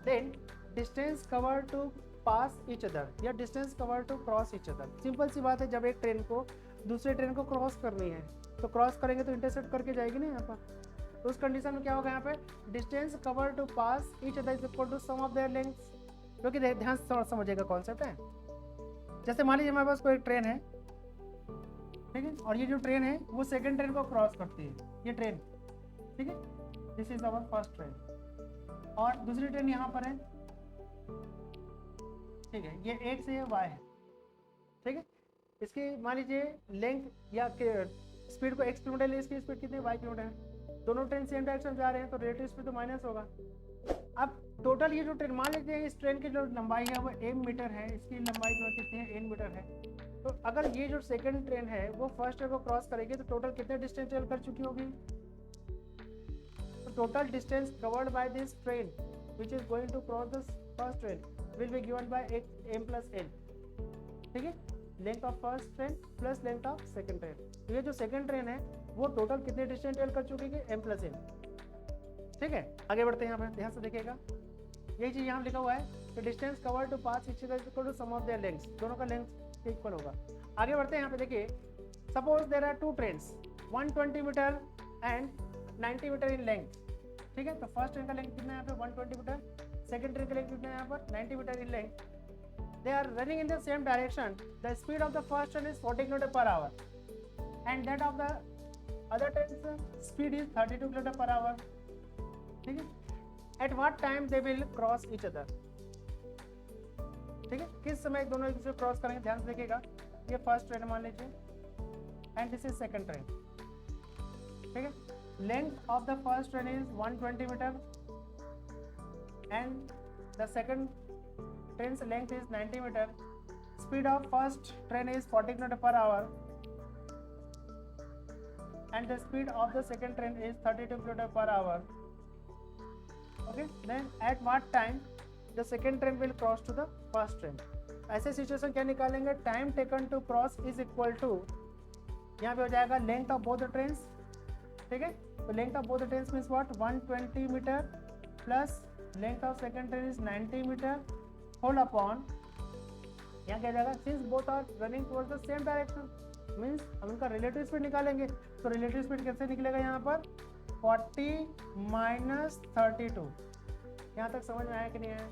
Speaker 1: then distance covered to pass each other या distance covered to cross each other। Simple सी बात है, जब एक train को दूसरे train को cross करनी है तो क्रॉस करेंगे तो इंटरसेप्ट करके जाएगी ना यहाँ पर, तो उस कंडीशन में क्या होगा यहाँ पे, distance cover to pass each other is equal to sum of their lengths. क्योंकि ध्यान से समझिएगा कॉन्सेप्ट है, जैसे मान लीजिए हमारे पास कोई ट्रेन है, ठीक है, और ये जो ट्रेन है वो सेकंड ट्रेन को क्रॉस करती है, ये ट्रेन, ठीक है, this is our first train, और दूसरी ट्रेन यहाँ पर है, ठीक है, ये एक्स है, ये वाई है, ठीक है, इसकी मान लीजिए लेंथ या स्पीड को एक्स किलोमीटर है, इसकी स्पीड कितनी वाई किलोमीटर है, दोनों ट्रेन सेम डायरेक्शन जा रहे हैं तो रिलेटिव स्पीड तो माइनस होगा। अब टोटल ये जो ट्रेन, मान लीजिए इस ट्रेन की जो लंबाई है वो m मीटर है, इसकी लंबाई जो कितनी है n मीटर है, तो अगर ये जो सेकंड ट्रेन है वो फर्स्ट ट्रेन को क्रॉस करेगी तो टोटल कितने डिस्टेंस ट्रेवल कर चुकी होगी, तो total distance covered by this train which is going to cross this first train will be given by m plus n, ठीक है, length of first train plus length of second train. तो ये जो second train है वो total कितने distance travel कर चुकी है, m प्लस n, ठीक है। आगे बढ़ते हैं, यहाँ पर ध्यान से देखिएगा, यही चीज यहाँ लिखा हुआ है, तो distance cover to pass each other equal to sum of their lengths, दोनों का लेंथ इक्वल होगा। आगे बढ़ते हैं, यहाँ पे देखिए Suppose there are two trains, 120 metre and 90 metre in length. ठीक है, तो फर्स्ट ट्रेन का लेंथ कितना है यहाँ पे 120 मीटर, सेकंड ट्रेन का लेंथ कितना है यहाँ पर 90 metre in length. They are running in the same direction. The speed of the first train is 40 km per hour and that of the other train's speed is 32 km per hour. ठीक है, at what time they will cross each other. ठीक है, किस समय दोनों एक दूसरे cross करेंगे, ध्यान से देखिएगा. ये फर्स्ट ट्रेन मान लीजिए and this is second train. ठीक है, length of the first train is 120 metre and the second train length is 90 metre. Speed of first train is 40 km per hour and the speed of the second train is 32 km per hour. Okay, then at what time the second train will cross to the first train. ऐसे situation क्या निकालेंगे, time taken to cross is equal to, यहाँ पे हो जाएगा length of both the trains. ठीक है, तो length of both the trains means what 120 metre plus length of second train is 90 metre whole upon, यहाँ क्या जाएगा, since both are running towards the same direction means हम उनका relative speed निकालेंगे. तो रिलेटिव स्पीड कैसे निकलेगा, यहाँ पर 40 माइनस 32. यहाँ तक समझ में आया कि नहीं आया?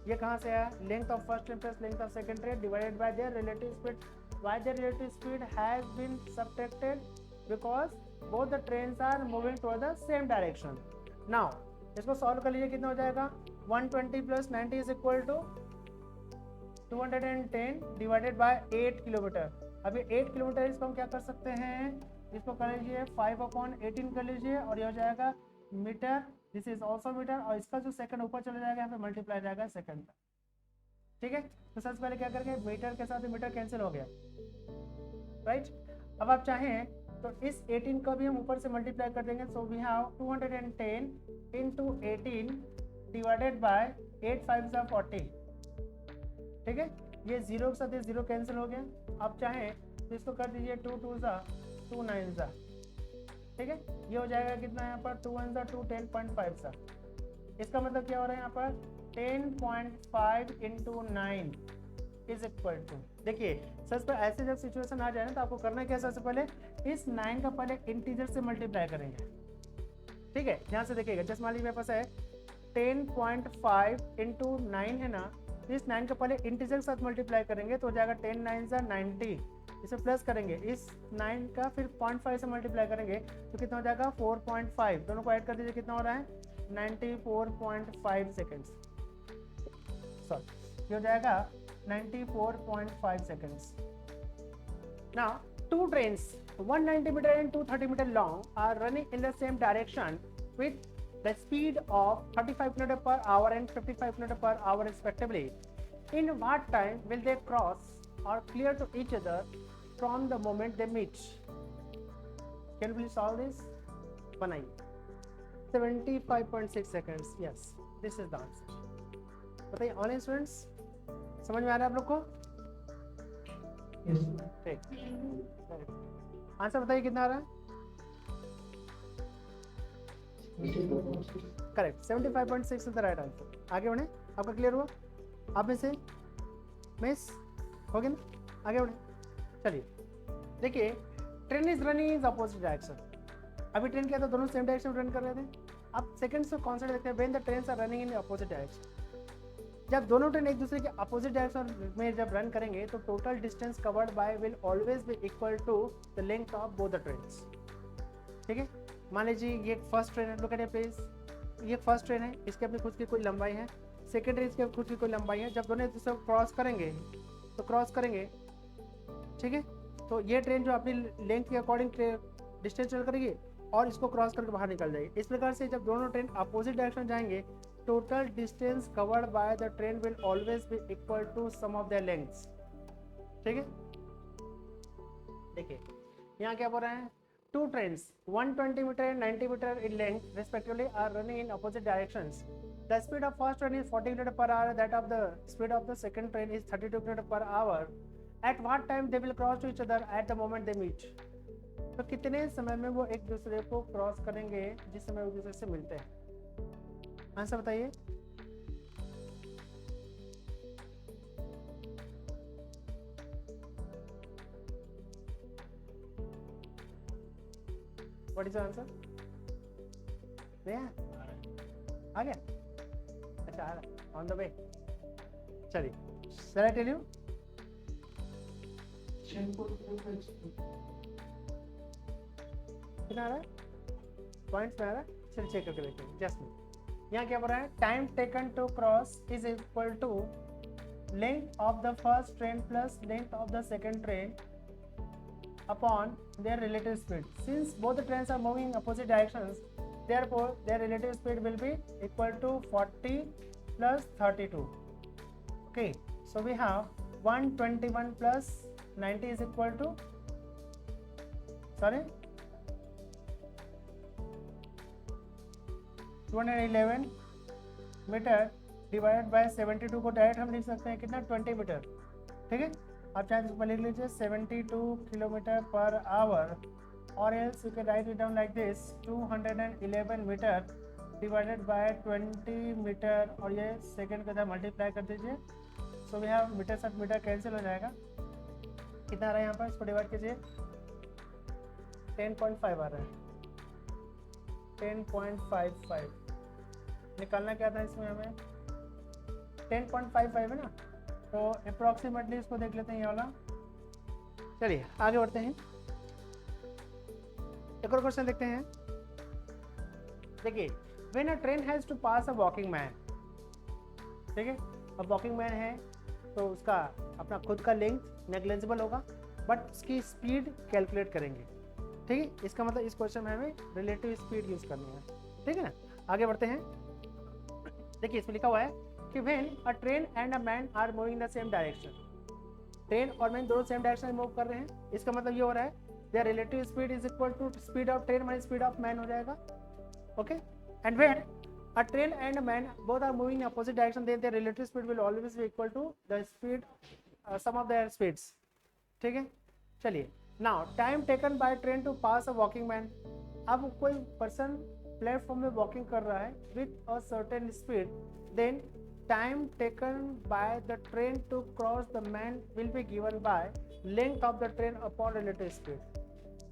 Speaker 1: ये कहाँ से आया, length of first train plus length of second train divided by their relative speed. Why their relative speed has been subtracted, because both the trains are moving toward the same direction. Now इसको solve कर लीजिए, कितना हो जाएगा 120 plus 90 is equal to 210 divided by 8 kilometre. अभी 8 kilometre इसको हम क्या कर सकते हैं, इसको कर लीजिए 5/18 कर लीजिए और ये हो जाएगा metre. This is also metre और इसका जो सेकंड ऊपर चला जाएगा यहाँ पे मल्टीप्लाई जाएगा सेकंड का. ठीक है, तो सबसे पहले क्या करेंगे, मीटर के साथ मीटर कैंसिल हो गया, राइट. अब आप चाहें तो इस 18 का भी हम ऊपर से मल्टीप्लाई कर देंगे. So we have 210 into 18 divided by 8 5 सा 40. ठीक है, ये जीरो के साथ ये जीरो कैंसिल हो गया. आप चाहें तो इसको कर दीजिए 2 2 सा 2 9 सा. ठीक है, ये हो जाएगा कितना यहाँ पर 2 1 सा 2 10.5 सा. इसका मतलब क्या हो रहा है यहाँ पर 10.5 इंटू 9 इज इक्वल टू, देखिए सच पर ऐसे जब सिचुएशन आ जाए ना तो आपको करना क्या, सबसे पहले इस 9 का पहले इंटीजर से मल्टीप्लाई करेंगे. ठीक है, ध्यान से देखिएगा, जस्ट मान लीजिए मेरे पास है 10.5 इंटू 9 है ना, इस 9 का पहले इंटीजर के साथ मल्टीप्लाई करेंगे तो हो जाएगा 10 9 सा 90. इसे प्लस करेंगे, इस 9 का फिर 0.5 से मल्टीप्लाई करेंगे तो कितना हो जाएगा 4.5. दोनों को ऐड कर दीजिए, कितना हो रहा है 94.5 सेकेंड्स. सॉरी, ये हो जाएगा 94.5 seconds. Now, two trains, 190 meter and 230 meter long, are running in the same direction with the speed of 35 km per hour and 55 km per hour respectively. In what time will they cross or clear to each other from the moment they meet? Can you please solve this? बनाइए. 75.6 seconds. Yes, this is the answer. बताइए online students, समझ में आ रहा है आप लोग को? ठीक, आंसर बताइए कितना आ रहा है? Correct, 75.6 is the right answer. आगे बढ़े, आपका क्लियर हुआ? आप में से मिस हो गया ना, आगे बढ़े. चलिए देखिए, train is running in opposite direction. अभी ट्रेन क्या था, दोनों सेम डायरेक्शन रन कर रहे थे. आप सेकंड से कॉन्सेप्ट देखते हैं, when the trains are running in opposite direction. जब दोनों ट्रेन एक दूसरे के अपोजिट डायरेक्शन में जब रन करेंगे तो total distance covered by will always be equal to the length of both the trains. ठीक है, मान लीजिए ये फर्स्ट ट्रेन है, लुक एट प्लीज, ये फर्स्ट ट्रेन है, इसकी अपनी खुद की कोई लंबाई है, सेकेंड ट्रेन इसकी खुद की कोई लंबाई है. जब दोनों एक दूसरे को क्रॉस करेंगे तो क्रॉस करेंगे, ठीक है, तो ये ट्रेन जो अपनी लेंथ के अकॉर्डिंग डिस्टेंस चल करेगी और इसको क्रॉस करके बाहर निकल जाएगी. इस प्रकार से जब दोनों ट्रेन अपोजिट डायरेक्शन जाएंगे, total distance covered by the train will always be equal to sum of their lengths. ठीक है, देखिए यहाँ क्या बोल रहे हैं, two trains 120 meter and 90 meter in length respectively are running in opposite directions. The speed of first train is 40 km per hour. That of the speed of the second train is 32 km per hour. At what time they will cross to each other at the moment they meet? तो कितने समय में वो एक दूसरे को cross करेंगे जिस समय एक दूसरे से मिलते हैं? आंसर बताइए. What is your answer? आ गया? अच्छा आ रहा, ऑन द वे। चलिए, शैल आई टेल यू? कितना आ रहा है? पॉइंट्स में आ रहा है? चलिए चेक करके देखते हैं। जस्ट यहाँ क्या बोल रहा है? Time taken to cross is equal to length of the first train plus length of the second train upon their relative speed. Since both the trains are moving in opposite directions, therefore their relative speed will be equal to 40 plus 32. Okay, so we have 121 plus 90 is equal to, sorry, 211 metre divided by 72 को direct हम लिख सकते हैं कितना? 20 metre. ठीक है, आप चाहे तो लिख लीजिए 72 किलोमीटर पर आवर, और else you can write it down like this 211 metre divided by 20 metre, और ये सेकंड के साथ मल्टीप्लाई कर दीजिए। सो वी हैव मीटर साथ मीटर कैंसिल हो जाएगा। कितना आ रहा है यहाँ पर? इसको डिवाइड कीजिए, 10.5 आ रहा है, 10.55। निकालना क्या था इसमें हमें? 10.55 है ना, तो अप्रोक्सीमेटली इसको देख लेते हैं ये वाला। चलिए आगे बढ़ते हैं, एक और क्वेश्चन देखते हैं। देखिए, when a train has to pass a walking man, ठीक है, अब वॉकिंग मैन है तो उसका अपना खुद का लेंथ नेग्लिजिबल होगा, बट उसकी स्पीड कैलकुलेट करेंगे। ठीक है, इसका मतलब इस क्वेश्चन में हमें रिलेटिव स्पीड यूज करनी है। ठीक है ना, आगे बढ़ते हैं। देखिए इसमें लिखा हुआ है कि when a train and a man are moving the same direction, train और मैन दोनों सेम डायरेक्शन में मूव कर रहे हैं। इसका मतलब ये हो रहा है their relative speed is equal to speed of train minus speed of man हो जाएगा। Okay, and when a train and a man both are moving in opposite direction, then their relative speed will always be equal to the speed sum of their speeds. ठीक है, चलिए now time taken by train to pass a walking man. अब कोई person platform में walking कर रहा है with a certain speed, then time taken by the train to cross the man will be given by length of the train upon relative speed।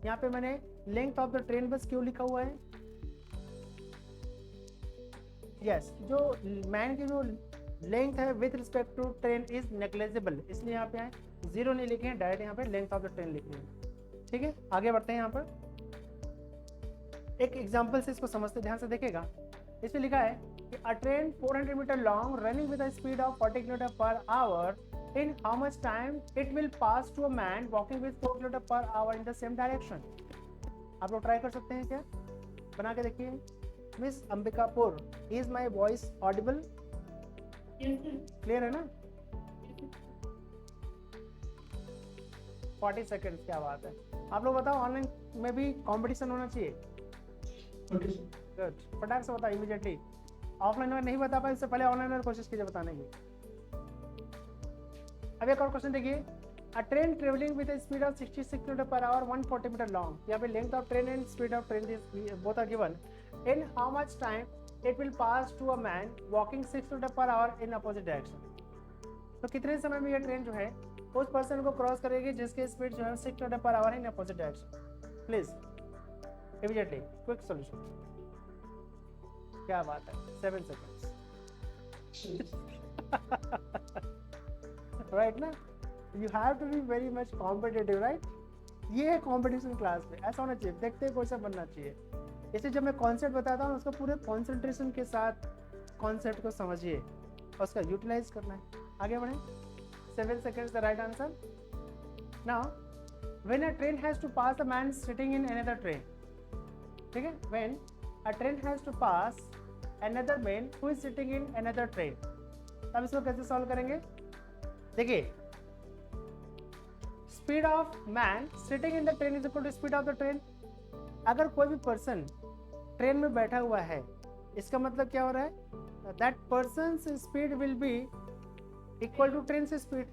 Speaker 1: यहाँ पे मैंने length of the train बस क्यों लिखा हुआ है? yes, जो मैन की जो लेंथ है with respect to train is negligible, इसलिए यहाँ पे जीरो नहीं लिखे हैं, डायरेक्ट यहाँ पे लेंथ ऑफ द ट्रेन लिखे हैं। ठीक है, आगे बढ़ते हैं। यहाँ पर एक एग्जाम्पल से इसको समझते, ध्यान से देखिएगा। इसमें लिखा है कि a train 400 meter long running with a speed of 40 km per hour, in how much time it will pass to a man walking with 4 km per hour in the same direction। आप लोग try कर सकते हैं क्या? बना के देखिए। Miss Ambikapur, is my voice Audible? Clear है ना? 40 सेकेंड्स, क्या बात है। आप लोग बताओ, ऑनलाइन में भी कंपटीशन होना चाहिए। गुड, फटाक से बताओ इमीडिएटली। ऑफलाइन में नहीं बता पाए, इससे पहले ऑनलाइन में कोशिश कीजिए बताने की। अब एक और क्वेश्चन देखिए। A train travelling with speed of 66 kilometre per hour 140 metre long, यहाँ पे length of train and speed of train both are given. In how much time it will pass to a man walking 6 kilometre per hour in opposite direction. तो कितने समय में ये train जो है उस पर्सन को क्रॉस करेगी जिसकी स्पीड जो है 6 kilometre per hour in opposite direction? Please immediately quick solution. क्या बात है, 7 seconds। राइट ना, you have to be very much competitive, right? ये है कॉम्पिटिशन क्लास में, ऐसा होना चाहिए, देखते कोई सा बनना चाहिए। इसलिए जब मैं कॉन्सेप्ट बताता हूँ उसको पूरे कॉन्सेंट्रेशन के साथ कॉन्सेप्ट को समझिए और उसका यूटिलाइज करना है। आगे बढ़े। 7 seconds the right answer. Now when a train has to pass a man sitting in another train, ठीक है, व्हेन a train has to pass another man who is sitting in another train। तब इसको कैसे सॉल्व करेंगे? देखिए, speed of man sitting in the train is equal to speed of the train. अगर कोई भी पर्सन ट्रेन में बैठा हुआ है, इसका मतलब क्या हो रहा है? That person speed will be equal to train से स्पीड।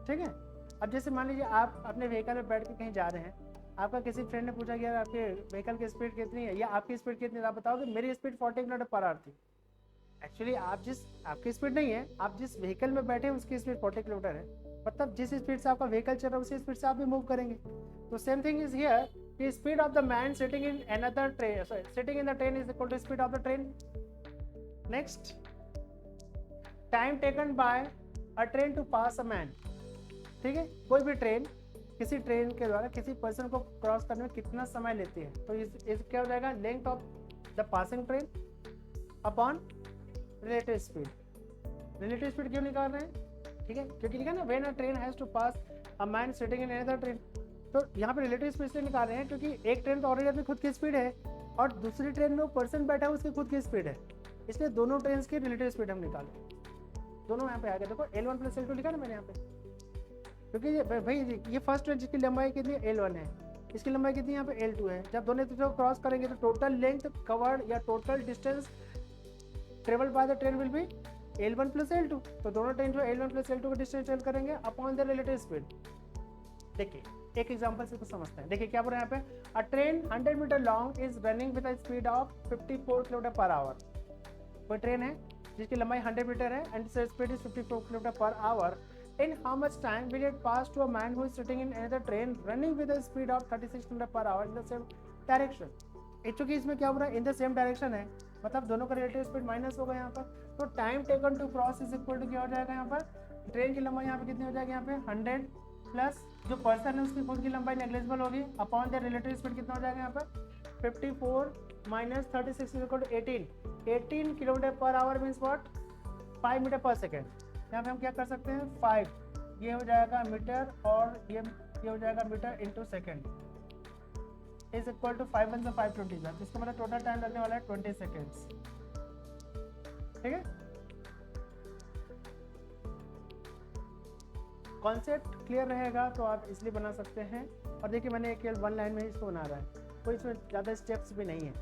Speaker 1: ठीक है, अब जैसे मान लीजिए आप अपने व्हीकल में बैठ के कहीं जा रहे हैं, आपका किसी फ्रेंड ने पूछा कि यार आपके व्हीकल की स्पीड कितनी है या आपकी स्पीड कितनी है, आप बताओगे मेरी स्पीड 40 किलोमीटर पर आवर थी। एक्चुअली आपकी स्पीड नहीं है, आप जिस व्हीकल में बैठे हैं उसकी स्पीड 40 किलोमीटर है, मतलब जिस स्पीड से आपका व्हीकल चल रहा है उसी स्पीड से आप भी मूव करेंगे। तो सेम थिंग इज हियर, कि speed of the man sitting in another train, sitting in the train is equal to speed of the train. Next, time taken by a train to pass a man. ठीक है, कोई भी train किसी train के द्वारा किसी person को cross करने में कितना समय लेती है, तो इस क्या हो जाएगा, length of the passing train upon relative speed. Relative speed क्यों निकाल रहे हैं, ठीक है, क्योंकि लिखा ना when a train has to pass a man sitting in another train. तो यहाँ पे रिलेटिव स्पीड से निकाल रहे हैं क्योंकि एक ट्रेन तो ऑलरेडी अपनी खुद की स्पीड है और दूसरी ट्रेन में वो पर्सन बैठा है उसकी खुद की स्पीड है, इसलिए दोनों ट्रेन की रिलेटिव स्पीड हम निकालें। दोनों यहाँ पे आ गए, देखो L1 प्लस L2 लिखा ना मैंने यहाँ पे, क्योंकि ये भाई ये फर्स्ट ट्रेन जिसकी लंबाई कितनी L1 है, इसकी लंबाई कितनी यहाँ पे L2 है। जब दोनों तरफ क्रॉस करेंगे तो टोटल लेंथ कवर्ड या total distance travel by the train will B L1 plus L2। तो दोनों ट्रेन जो L1 प्लस L2 का डिस्टेंस ट्रेवल करेंगे अपॉन द रिलेटिव स्पीड। देखिए एक एग्जांपल से कुछ समझते हैं। देखिए क्या बोल रहे हैं यहाँ पे, a train 100 meter long is running with a speed of 54 kilometer per hour. कोई ट्रेन है जिसकी लंबाई 100 मीटर है and speed is 54 kilometer per hour. In how much time will it pass to a man who is sitting in another train running with a speed of 36 km per hour in the same direction? चूंकि इसमें क्या हो रहा है, इन the same direction है, मतलब दोनों का रिलेटिव स्पीड माइनस होगा यहाँ पर। तो time taken to cross is equal to क्या हो जाएगा यहाँ पर, ट्रेन की लंबाई यहाँ पे कितनी हो जाएगी, यहाँ पे 100 प्लस जो पर्सन है उसकी खुद की लंबाई नेग्लिजिबल होगी अपॉन द रिलेटिव स्पीड कितना हो जाएगा यहाँ पर 54 minus 36 is equal to 18 kilometer per hour means what, 5 meter per second. यहाँ पे हम क्या कर सकते हैं, 5 ये हो जाएगा मीटर और ये हो जाएगा meter into second is equal to 5 1 से 520 है, जिसका मतलब टोटल टाइम लगने वाला है 20 सेकेंड्स। ठीक है, कॉन्सेप्ट क्लियर रहेगा तो आप इसलिए बना सकते हैं। और देखिए मैंने केवल 1 लाइन में इसको बना रहा है, कोई इसमें ज़्यादा स्टेप्स भी नहीं है।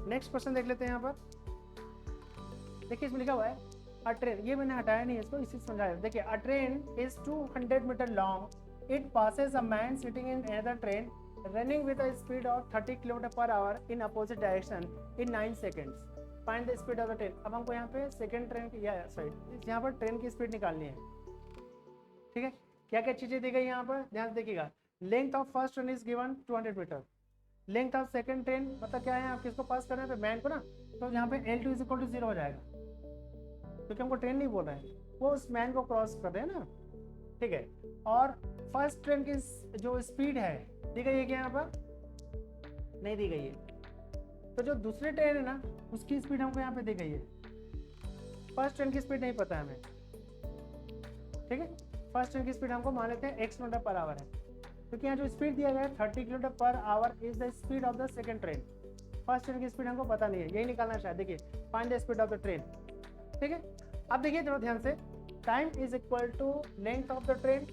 Speaker 1: नेक्स्ट क्वेश्चन देख लेते हैं यहाँ पर। देखिए इसमें लिखा हुआ है अ ट्रेन, ये मैंने हटाया नहीं इसको, इसी समझाया। देखिए a train is 200 meter long, it passes a man sitting in another train running with a speed of 30 kilometer per hour in opposite direction in 9 seconds. Find the speed of the train. अब हमको यहाँ पे second train की, या sorry यहाँ पर train की speed निकालनी है। ठीक है, क्या क्या चीज़ें दी गई यहाँ पर ध्यान से देखिएगा। Length of first train is given 200 meter, length of second train मतलब क्या है, आप किसको पास कर रहे हैं, मैन को ना, तो यहाँ पे L2 इज इक्वल टू 0 हो जाएगा क्योंकि हमको ट्रेन नहीं बोल रहे हैं, वो उस मैन को क्रॉस कर रहे हैं ना। ठीक है, और फर्स्ट ट्रेन की जो स्पीड है दी गई है क्या, यहाँ पर नहीं दी गई है। तो जो दूसरी ट्रेन है ना उसकी स्पीड हमको यहाँ पे दी गई है, फर्स्ट ट्रेन की स्पीड नहीं पता है हमें। ठीक है, फर्स्ट ट्रेन की स्पीड हमको मान लेते हैं x किलोमीटर पर आवर है, क्योंकि यहाँ जो स्पीड दिया गया है 30 kilometer per hour is the speed of the second train. First train की स्पीड हमको पता नहीं है, यही निकालना शायद। देखिए find the speed of the train. ठीक है, अब देखिए थोड़ा ध्यान से, time is equal to length of the train,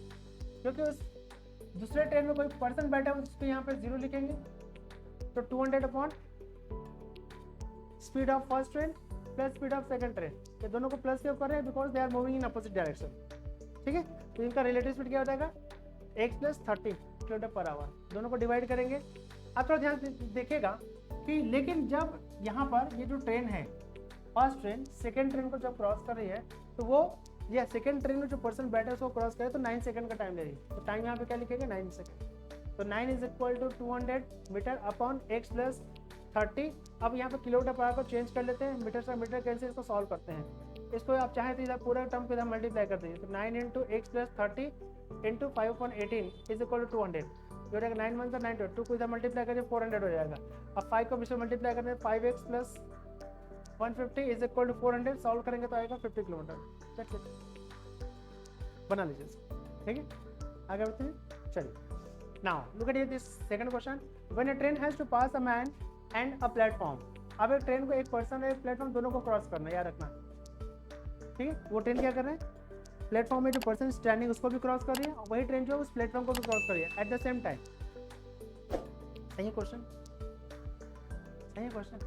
Speaker 1: क्योंकि उस दूसरे ट्रेन में कोई पर्सन बैठा है उसको यहाँ पे 0 लिखेंगे, तो 200 upon speed of first train plus speed of second train, ये दोनों को प्लस क्यों कर रहे हैं, because they are moving in opposite direction. ठीक है, तो इनका रिलेटिव स्पीड क्या हो जाएगा, x plus 30 kilometer per our, दोनों को डिवाइड करेंगे। अब थोड़ा ध्यान देखिएगा कि लेकिन जब यहाँ पर ये जो ट्रेन है फर्स्ट ट्रेन सेकेंड ट्रेन को जब क्रॉस कर रही है तो वो या सेकेंड ट्रेन में जो पर्सन बैठे उसको क्रॉस करे तो 9 सेकंड का टाइम ले रही है। तो टाइम यहाँ पे क्या लिखेंगे, 9 सेकंड। तो 9 is equal to 200 meter upon x plus 30। अब यहाँ पे किलोमीटर पर आवर को चेंज कर लेते हैं, मीटर से मीटर कैंसिल, इसको सॉल्व करते हैं। इसको आप चाहें तो इधर पूरा टर्म को इधर मल्टीप्लाई कर दीजिए, तो 9 into x plus 30 into 5/18 is equal to 200 जो रहेगा। 9 1 9 2 को इधर मल्टीप्लाई करिए 400 हो जाएगा। अब 5 को इसमें मल्टीप्लाई करने 5x plus 150 is equal to 400, solve करेंगे तो आएगा 50 किलोमीटर। दैट्स इट, बना लीजिए इसको। ठीक है, आगे बढ़ते हैं। चलिए now look at this second question. When a train has to pass a man and a platform. अब एक ट्रेन को एक पर्सन और एक प्लेटफॉर्म दोनों को क्रॉस करना है, याद रखना। ठीक है, वो ट्रेन क्या कर रहे हैं, प्लेटफॉर्म में जो पर्सन स्टैंडिंग उसको भी क्रॉस कर रही है और वही ट्रेन जो है उस प्लेटफॉर्म को भी क्रॉस कर रही है एट द सेम टाइम। सही क्वेश्चन, सही क्वेश्चन।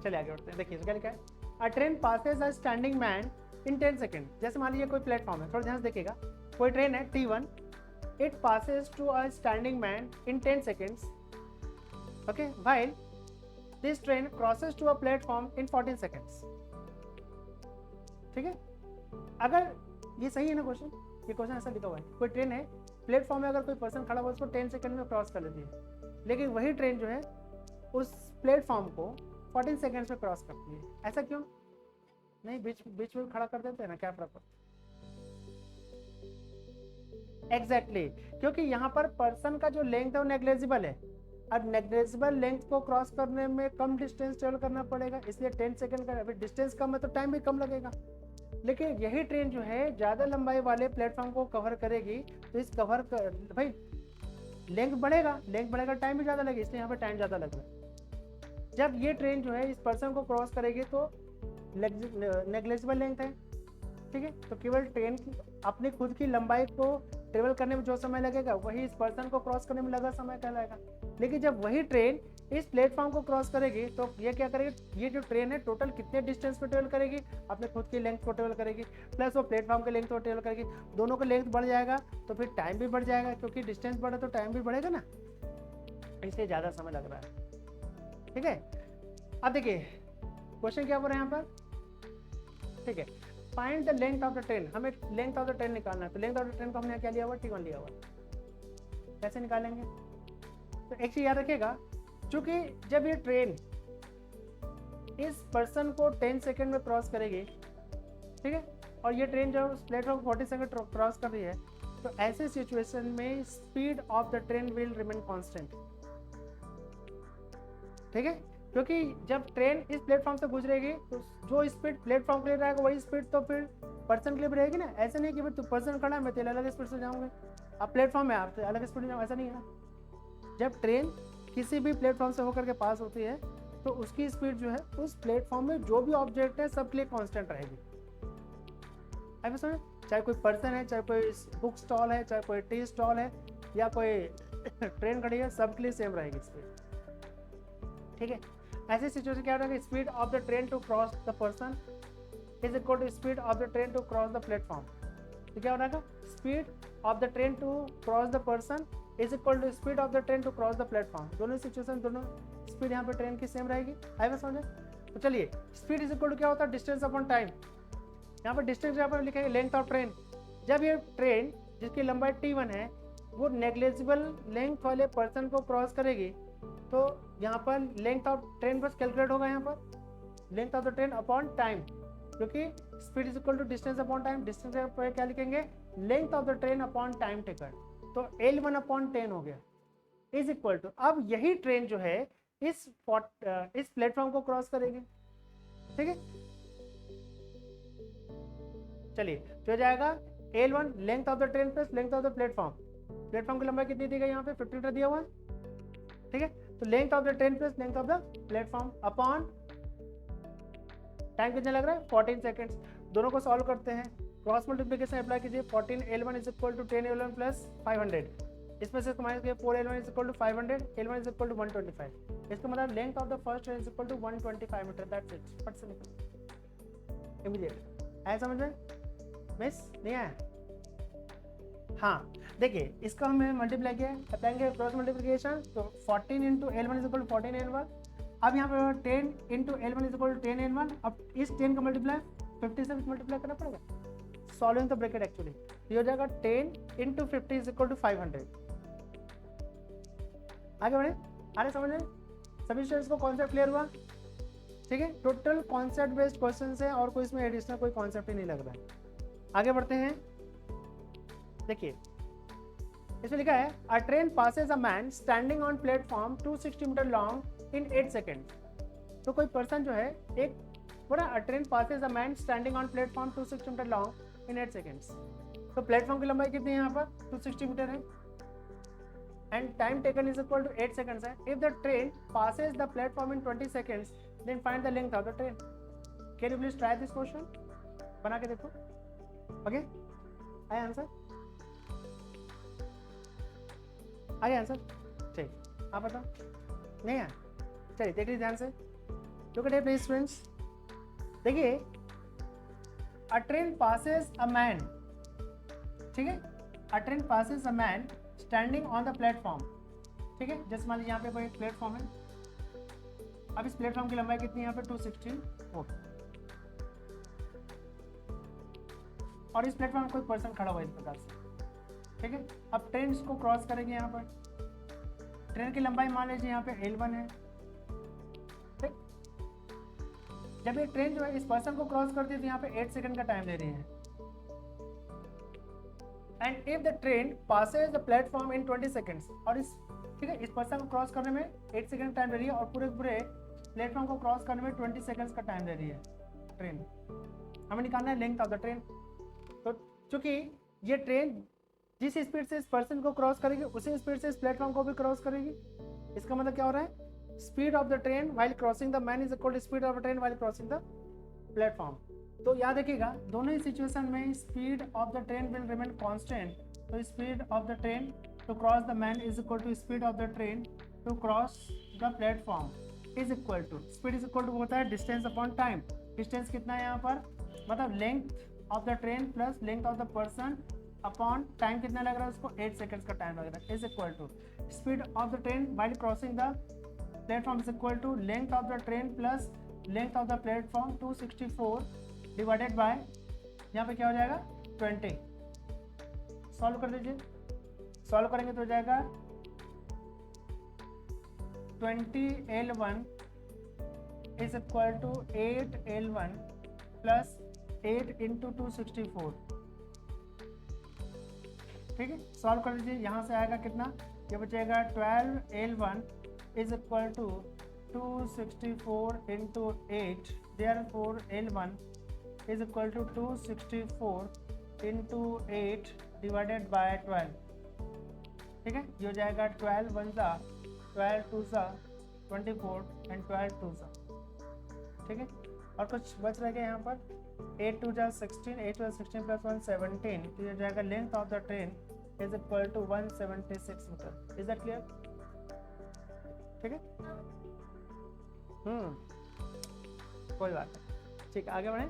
Speaker 1: चलिए आगे बढ़ते हैं। देखिए क्या लिखा है, a train passes a standing man in 10 second. जैसे मान लीजिए कोई प्लेटफॉर्म है, थोड़ा ध्यान से देखिएगा, कोई ट्रेन है T1, it passes to a standing man in 10 seconds, okay, while this train crosses to a platform in 14 seconds. ठीक है, अगर ये सही है ना क्वेश्चन, ये क्वेश्चन ऐसा लिखा हुआ है, कोई ट्रेन है प्लेटफॉर्म में अगर कोई पर्सन खड़ा हुआ उसको 10 सेकंड में क्रॉस कर लेती है, लेकिन वही ट्रेन जो है उस प्लेटफॉर्म को 14 सेकंड्स में क्रॉस करती है। ऐसा क्यों? नहीं, बीच बीच में खड़ा कर देते हैं ना, क्या फर्क पड़ता है? एग्जैक्टली, क्योंकि यहाँ पर पर्सन का जो लेंथ है वो नेग्लेजिबल है। अब नेग्लेजिबल लेंथ को क्रॉस करने में कम डिस्टेंस ट्रेवल करना पड़ेगा, इसलिए 10 सेकंड का, अभी डिस्टेंस कम है तो टाइम भी कम लगेगा। लेकिन यही ट्रेन जो है ज़्यादा लंबाई वाले प्लेटफॉर्म को कवर करेगी, तो इस कवर कर भाई लेंथ बढ़ेगा टाइम भी ज़्यादा लगेगा, इसलिए यहाँ पे टाइम ज़्यादा लग रहा है। जब ये ट्रेन जो है इस पर्सन को क्रॉस करेगी तो नेग्लेजिबल लेंथ है, ठीक है, तो केवल ट्रेन की अपनी खुद की लंबाई को ट्रेवल करने में जो समय लगेगा वही इस पर्सन को क्रॉस करने में लगा समय कहलाएगा। लेकिन जब वही ट्रेन इस प्लेटफॉर्म को क्रॉस करेगी तो ये क्या करेगी, ये जो ट्रेन है टोटल कितने डिस्टेंस पे ट्रेवल करेगी, अपने खुद की लेंथ को ट्रेवल करेगी प्लस वो प्लेटफॉर्म के लेंथ को ट्रेवल करेगी, दोनों का लेंथ बढ़ जाएगा तो फिर टाइम भी बढ़ जाएगा, क्योंकि डिस्टेंस बढ़े तो टाइम भी बढ़ेगा ना, इसलिए ज़्यादा समय लग रहा है। ठीक है, अब देखिए क्वेश्चन क्या बोल रहे हैं यहाँ पर, ठीक है, find the length of the train, हमें लेंथ ऑफ द ट्रेन निकालना है। तो लेंथ ऑफ द ट्रेन को हमने क्या लिया हुआ, T1 लिया हुआ, कैसे निकालेंगे? तो एक चीज याद रखिएगा, चूंकि जब ये ट्रेन इस पर्सन को 10 सेकंड में क्रॉस करेगी, ठीक है, और ये ट्रेन जो उस प्लेटफॉर्म 40 सेकंड क्रॉस कर रही है, तो ऐसे सिचुएशन में speed of the train will remain constant. ठीक है, क्योंकि जब ट्रेन इस प्लेटफॉर्म से गुजरेगी तो जो स्पीड प्लेटफॉर्म के लिए रहेगा वही स्पीड तो फिर पर्सन के लिए भी रहेगी ना। ऐसे नहीं कि भाई तू पर्सन खड़ा है मैं तेरे अलग स्पीड से जाऊँगा, अब प्लेटफॉर्म में आप अलग स्पीड में जाऊँ, ऐसा नहीं है ना। जब ट्रेन किसी भी प्लेटफॉर्म से होकर के पास होती है तो उसकी स्पीड जो है उस प्लेटफॉर्म में जो भी ऑब्जेक्ट है सबके लिए कांस्टेंट रहेगी। अब समझ, चाहे कोई पर्सन है, चाहे कोई बुक स्टॉल है, चाहे कोई टी स्टॉल है, या कोई ट्रेन खड़ी है, सबके लिए सेम रहेगी स्पीड। ठीक है, ऐसी सिचुएशन क्या रहेगा, speed of the train to cross the person is equal to speed of the train to cross the platform. तो क्या हो रहेगा, speed of the train to cross the person is equal to speed of the train to cross the platform. दोनों situation, दोनों speed यहाँ पे train की same रहेगी। आई बस समझे? तो चलिए, स्पीड इज इक्वल टू क्या होता है, डिस्टेंस अपॉन टाइम। यहाँ पर डिस्टेंस यहाँ पर लिखेंगे लेंथ ऑफ ट्रेन। जब ये ट्रेन जिसकी लंबाई T1 है वो नेग्लेजिबल लेंथ वाले पर्सन को क्रॉस करेगी, तो यहाँ पर लेंथ ऑफ ट्रेन बस कैलकुलेट होगा, यहाँ पर length of the train upon time, क्योंकि speed is equal to distance upon time. Distance पर क्या लिखेंगे, length of the train upon time taken, तो L1 अपॉन 10 हो गया, इज इक्वल टू, अब यही ट्रेन जो है इस प्लेटफॉर्म को क्रॉस करेगी। ठीक है, चलिए तो हो जाएगा L1 length of the train plus length of the platform. Platform की लंबाई कितनी दी गई यहाँ पे, 50 मीटर दिया हुआ है। ठीक है, तो length of the train plus length of the platform upon time कितना लग रहा है, 14 सेकंड्स। दोनों को सॉल्व करते हैं, क्रॉस मल्टीप्लिकेशन अप्लाई कीजिए। 14 L1 is equal to 10 L1 plus 500, इसमें से माइनस किया 4 L1 is equal to 500, L1 is equal to 125। इसका मतलब length of the first train is equal to 125 meter. That's it, फट से निकल इमीडिएट। आया समझ में? मिस नहीं आया? हाँ, देखिए इसका हमने मल्टीप्लाई किया, अप्लाएंगे क्रॉस मल्टीप्लिकेशन, तो 14 into L1 is equal to 14 L1। अब यहाँ पे 10 into L1 is equal to 10 L1। अब इस 10 का मल्टीप्लाई 50 से मल्टीप्लाई करना पड़ेगा, सॉल्विंग द ब्रैकेट एक्चुअली। ये हो जाएगा 10 इंटू 50 इज इक्वल टू 500। आगे बढ़े, आगे समझ में सभी स्टूडेंट्स को कॉन्सेप्ट क्लियर हुआ? ठीक है, टोटल कॉन्सेप्ट बेस्ड क्वेश्चन है और कोई इसमें एडिशनल कोई कॉन्सेप्ट ही नहीं लग रहा है। आगे बढ़ते हैं, देखिए इसमें लिखा है a train passes a man standing on platform 260 metre long in 8 second. तो कोई पर्सन जो है एक पूरा a train passes a man standing on platform 260 metre long in 8 seconds. तो प्लेटफॉर्म की लंबाई कितनी है यहाँ पर, 260 मीटर है, and time taken is equal to 8 seconds है। If the train passes the platform in 20 seconds then find the length of the train. Can you please try this question, बना के देखो। ओके, आया आंसर? आया answer? ठीक, आप बताओ। नहीं आया? चलिए देख लीजिए ध्यान से, look at it please students. देखिए a train passes a man, ठीक है, a train passes a man standing on the platform. ठीक है, जैसे मान लीजिए यहाँ पे कोई प्लेटफॉर्म है, अब इस प्लेटफॉर्म की लंबाई कितनी है यहाँ पे, 260 ओके, और इस प्लेटफॉर्म में कोई पर्सन खड़ा हुआ है इस प्रकार से। ठीक है। अब ट्रेन इसको क्रॉस करेंगे, यहाँ पर ट्रेन की लंबाई मान लीजिए यहाँ पे L1 है। ठीक, जब ये ट्रेन जो है इस पर्सन को क्रॉस करती है तो यहाँ पे 8 सेकंड का टाइम ले रही है। And if the train Passage the platform in 20 seconds, और इस ठीक है इस पर्सन को क्रॉस करने में 8 सेकंड टाइम ले रही है और पूरे पूरे प्लेटफॉर्म को क्रॉस करने में 20 सेकंड्स का टाइम ले रही है ट्रेन। हमें निकालना है लेंथ ऑफ द ट्रेन। तो चूंकि ये ट्रेन जिस स्पीड से इस पर्सन को क्रॉस करेगी उसी स्पीड से इस प्लेटफॉर्म को भी क्रॉस करेगी। इसका मतलब क्या हो रहा है, speed of the train while crossing the man is equal to speed of the train while crossing the platform. तो याद रखिएगा दोनों ही सिचुएशन में speed of the train will remain constant. तो speed of the train to cross the man is equal to speed of the train to cross the platform is equal to, speed is equal to होता है distance upon time. Distance कितना है यहाँ पर, मतलब length of the train plus length of the person upon time कितना लग रहा है उसको 8 सेकंड्स का टाइम लग रहा है, is equal to speed of the train while crossing the platform is equal to length of the train plus length of the platform 264 divided by यहाँ पे क्या हो जाएगा 20। सॉल्व कर लीजिए, सॉल्व करेंगे तो हो जाएगा 20L1 is equal to 8L1 plus 8 into 264। ठीक है, सॉल्व कर लीजिए, यहाँ से आएगा कितना, ये बचेगा 12L1 is equal to 264 into 8, therefore L1 is equal to 264 into 8 divided by 12। ठीक है, ये हो जाएगा 12 1 सा 12 2 सा 24 एंड 12 2 सा। ठीक है, और कुछ बच रह गया यहाँ पर 8 2 जा 16, 8 2 16 प्लस 1 17, तो ये जाएगा length of the train is equal to 176 meter. Is that clear? ठीक है, कोई बात नहीं, ठीक है आगे बढ़े।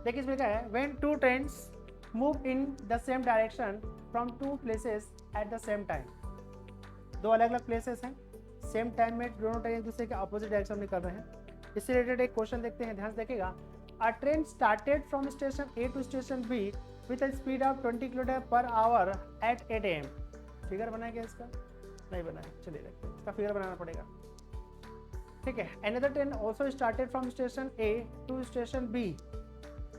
Speaker 1: देखिए इसमें क्या है, when two trains move in the same direction from two places at the same time, दो अलग अलग प्लेसेस हैं, सेम टाइम में दोनों ट्रेन एक दूसरे के अपोजिट डायरेक्शन में कर रहे हैं। इससे रिलेटेड एक क्वेश्चन देखते हैं, ध्यान से देखिएगा। A train started from station A to station B with a speed of 20 kilometre per hour at 8 AM। Figure बनाया गया इसका? नहीं बनाया, चलिए देखते हैं, इसका फिगर बनाना पड़ेगा। ठीक है, another train also started from station A to station B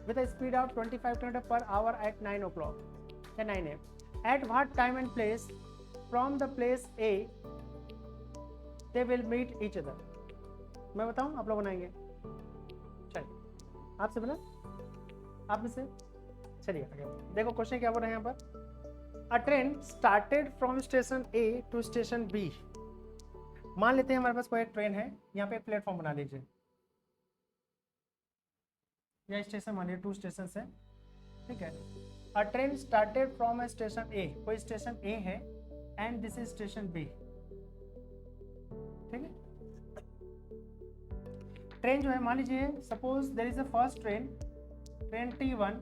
Speaker 1: with a speed of 25 kilometer per hour at 9 o'clock या 9 AM। At what time and place from the place A they will meet each other. मैं बताऊं, आप लोग बनाएंगे? चलिए, आपसे बना, आप में से, चलिए आगे देखो क्वेश्चन क्या बोल रहे हैं यहाँ पर। A train started from station A to station B. मान लेते हैं हमारे पास कोई एक ट्रेन है, यहाँ पे एक प्लेटफॉर्म बना लीजिए, यह स्टेशन मान लीजिए 2 स्टेशन है। ठीक है, a train started from a station A, कोई स्टेशन ए है and this is station B. ठीक है, ट्रेन जो है मान लीजिए suppose there is a first train, train T1,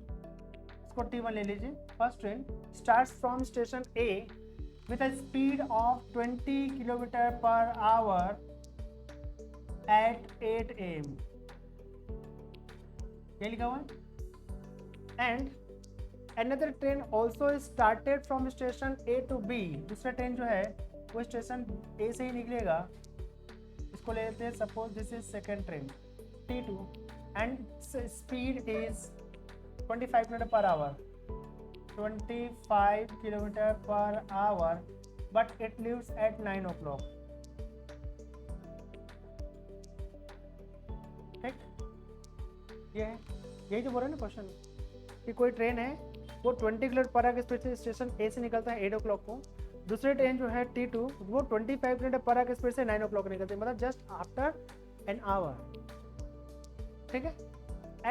Speaker 1: इसको T1 ले लीजिए। First train starts from station A with a speed of 20 kilometre per hour at 8 AM, ये लिखा हुआ है। And another train also started from station A to B, दूसरा train जो है वो स्टेशन ए से ही निकलेगा, इसको ले लेते हैं suppose this is second train T2 and speed is 25 kilometer per our, 25 kilometer per our, but it leaves eight 9 o'clock। ठीक, ये है, यही तो बोल रहे हैं ना क्वेश्चन कि कोई ट्रेन है वो 20 किलोमीटर पर आवर की स्पीड से स्टेशन ए से निकलता है 8 o'clock को, दूसरी ट्रेन जो है T2 वो 25 किलोमीटर पर आवर की स्पीड से 9 o'clock निकलती है, मतलब जस्ट आफ्टर एन आवर। ठीक है,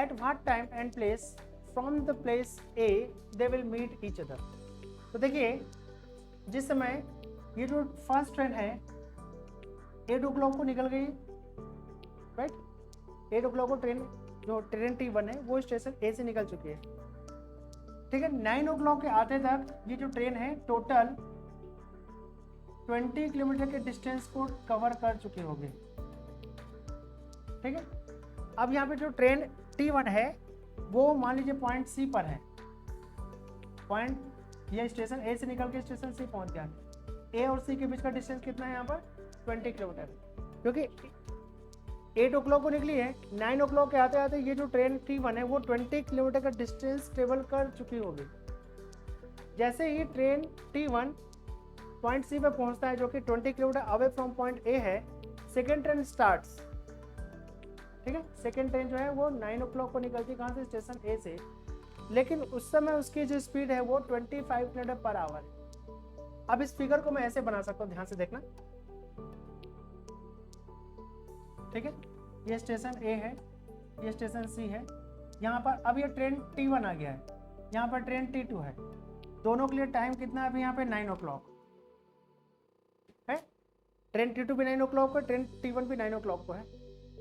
Speaker 1: at what time and place from the place A they will meet each other. तो देखिए जिस समय ये जो फर्स्ट ट्रेन है 8 o'clock को निकल गई, राइट, 8 o'clock को ट्रेन जो ट्रेन T1 है वो स्टेशन ए से निकल चुकी है। ठीक है, 9 o'clock के आते तक ये जो ट्रेन है टोटल 20 किलोमीटर के डिस्टेंस को कवर कर चुकी होगी। ठीक है, अब यहाँ पे जो ट्रेन T1 है वो मान लीजिए पॉइंट सी पर है, पॉइंट ये स्टेशन ए से निकल के स्टेशन सी पहुंच गया। ए और सी के बीच का डिस्टेंस कितना है यहाँ पर 20 किलोमीटर, क्योंकि 8 o'clock को निकली है, 9 o'clock के आते आते ये जो ट्रेन T1 है वो 20 किलोमीटर का डिस्टेंस ट्रेवल कर चुकी होगी। जैसे ही ट्रेन T1 पॉइंट सी पे पहुंचता है जो कि 20 kilometre away from point A है, सेकेंड ट्रेन स्टार्ट्स। ठीक है, सेकेंड ट्रेन जो है वो 9 o'clock को निकलती है कहाँ से, स्टेशन ए से, लेकिन उस समय उसकी जो स्पीड है वो 25 किलोमीटर पर आवर है। अब इस फिगर को मैं ऐसे बना सकता हूँ, ध्यान से देखना। ठीक है, ये स्टेशन ए है, ये स्टेशन सी है, यहाँ पर अब ये ट्रेन T1 आ गया है, यहाँ पर ट्रेन T2 है, दोनों के लिए टाइम कितना है अभी यहाँ पे 9 o'clock है। ट्रेन T2 भी 9 o'clock है, ट्रेन T1 भी 9 o'clock को है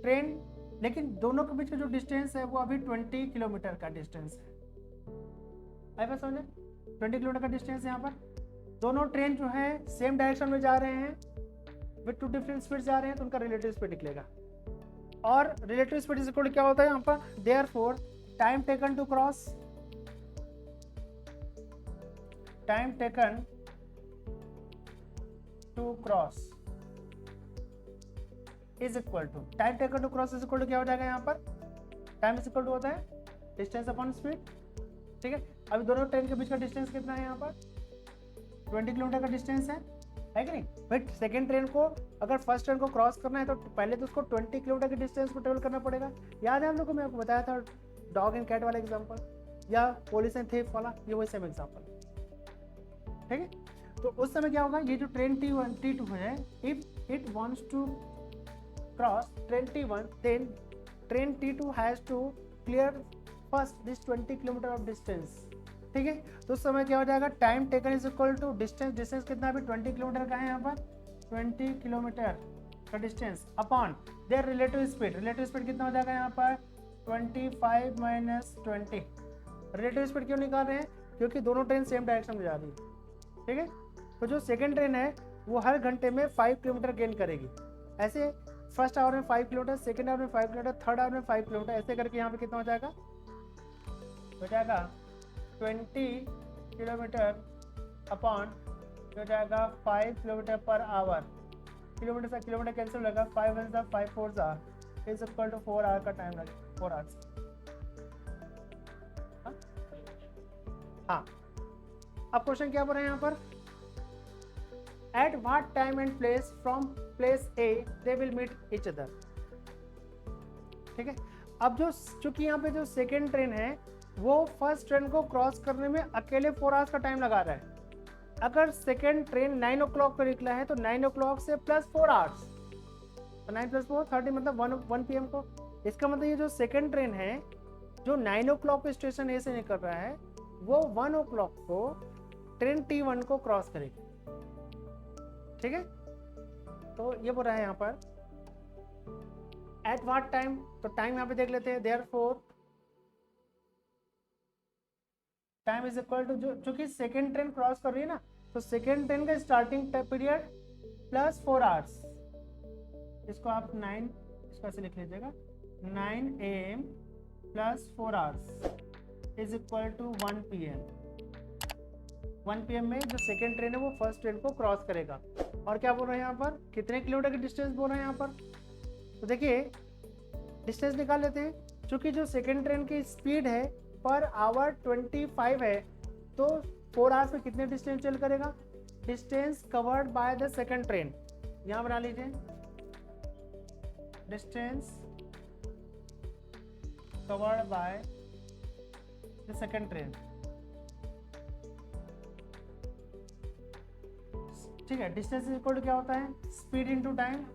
Speaker 1: ट्रेन, लेकिन दोनों के बीच का जो डिस्टेंस है वो अभी 20 किलोमीटर का डिस्टेंस है। आई बात समझे, 20 किलोमीटर का डिस्टेंस यहाँ पर। दोनों ट्रेन जो है सेम डायरेक्शन में जा रहे हैं, विद टू डिफरेंट स्पीड जा रहे हैं, तो उनका रिलेटिव स्पीड निकलेगा। और रिलेटिव स्पीड इज इक्वल क्या होता है यहाँ पर, therefore time taken to cross, time taken to cross is equal to, time taken to cross is equal to क्या हो जाएगा यहाँ पर, टाइम इज इक्वल टू होता है डिस्टेंस अपॉन स्पीड। ठीक है, अभी दोनों ट्रेन के बीच का डिस्टेंस कितना है यहाँ पर, 20 किलोमीटर का डिस्टेंस है कि नहीं। बट सेकेंड ट्रेन को अगर फर्स्ट ट्रेन को क्रॉस करना है तो पहले तो उसको 20 किलोमीटर के डिस्टेंस को ट्रेवल करना पड़ेगा। याद है हम लोग को, मैं आपको बताया था डॉग एंड कैट वाला एग्जांपल, या पुलिस एंड थीफ वाला, ये वही सेम एग्जांपल। ठीक है, तो उस समय क्या होगा, ये जो ट्रेन T1 T2 है, if it wants to cross train T1, then train T2 has to clear first this 20 kilometer of distance. ठीक है, तो उस समय क्या हो जाएगा, time taken is equal to distance, distance कितना अभी 20 किलोमीटर का है यहाँ पर, 20 किलोमीटर का distance upon their relative speed. Relative speed कितना हो जाएगा यहाँ पर 25 माइनस 20। रिलेटिव स्पीड क्यों निकाल रहे हैं, क्योंकि दोनों ट्रेन सेम डायरेक्शन में जा रही है। ठीक है, तो जो सेकेंड ट्रेन है वो हर घंटे में 5 किलोमीटर गेन करेगी। ऐसे फर्स्ट आवर में 5 किलोमीटर, सेकेंड आवर में 5 किलोमीटर, थर्ड आवर में 5 किलोमीटर, ऐसे करके यहाँ पे कितना हो जाएगा, 20 किलोमीटर अपॉन हो जाएगा 5 किलोमीटर पर आवर। किलोमीटर से किलोमीटर कैंसिल होगा, 5 1 सा 5 4 सा इज इक्वल टू 4 आवर का टाइम लगेगा, 4 आवर्स। हाँ, अब क्वेश्चन क्या बोल रहे हैं यहाँ पर, at what time and place from place A they will meet each other. ठीक है, अब जो चूंकि यहाँ पे जो सेकेंड ट्रेन है वो फर्स्ट ट्रेन को क्रॉस करने में अकेले 4 आवर्स का टाइम लगा रहा है। अगर सेकेंड ट्रेन 9 o'clock को निकला है तो 9 o'clock से प्लस 4 आवर्स, तो 9 + 4 30, मतलब 1 PM को। इसका मतलब ये जो सेकेंड ट्रेन है जो 9 o'clock पे स्टेशन ए से निकल रहा है वो 1 o'clock को ट्रेन T1 को क्रॉस करेगी। ठीक है, तो ये बोल रहा है यहाँ पर एट व्हाट टाइम, तो टाइम यहाँ पे देख लेते हैं, therefore time is equal to, जो चूंकि सेकेंड ट्रेन क्रॉस कर रही है ना, तो सेकेंड ट्रेन का स्टार्टिंग पीरियड प्लस 4 आवर्स, इसको आप 9, इसको ऐसे लिख लीजिएगा, 9 AM plus 4 hours is equal to 1 PM। 1 PM में जो सेकेंड ट्रेन है वो फर्स्ट ट्रेन को क्रॉस करेगा। और क्या बोल रहे हैं यहाँ पर, कितने किलोमीटर की डिस्टेंस बोल रहे हैं यहाँ पर, तो देखिए डिस्टेंस निकाल लेते हैं। चूंकि जो सेकेंड ट्रेन की स्पीड है पर आवर 25 है, तो 4 आवर्स में कितने डिस्टेंस चल करेगा, distance covered by the second train, यहाँ बना लीजिए distance covered by the second train. ठीक है, डिस्टेंस इक्वल टू क्या होता है, speed into time,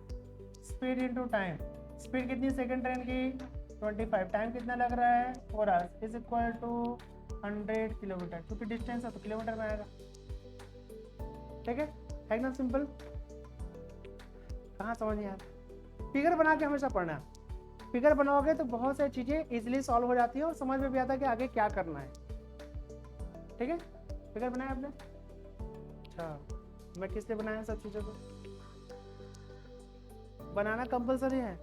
Speaker 1: speed into time. Speed कितनी सेकेंड ट्रेन की 25, टाइम कितना लग रहा है 4 hours is equal to 100 kilometer, क्योंकि डिस्टेंस है तो किलोमीटर में आएगा। ठीक है ना, सिंपल। कहाँ समझ नहीं आता, फिगर बना के हमेशा पढ़ना। फिगर बनाओगे तो बहुत सारी चीजें इजीली सॉल्व हो जाती है और समझ में भी आता है कि आगे क्या करना है। ठीक है, फिगर बनाया आपने, अच्छा मैं किस लिए बनाया सब चीजों को, बनाना कंपलसरी है,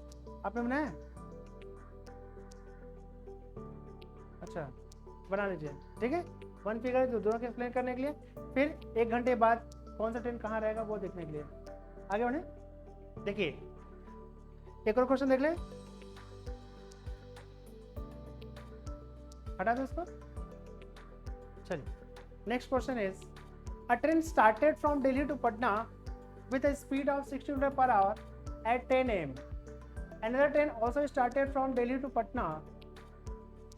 Speaker 1: आपने बनाया, अच्छा बना लीजिए, ठीक है। वन फिगर दोनों के एक्सप्लेन करने के लिए, फिर 1 घंटे बाद कौन सा ट्रेन कहाँ रहेगा वो देखने के लिए। आगे बढ़े, देखिए एक और क्वेश्चन देख ले, हटा दो इसको। चलिए next question is, a train started from Delhi to Patna with a speed of 60 km per hour at 10 am. Another train also started from Delhi to Patna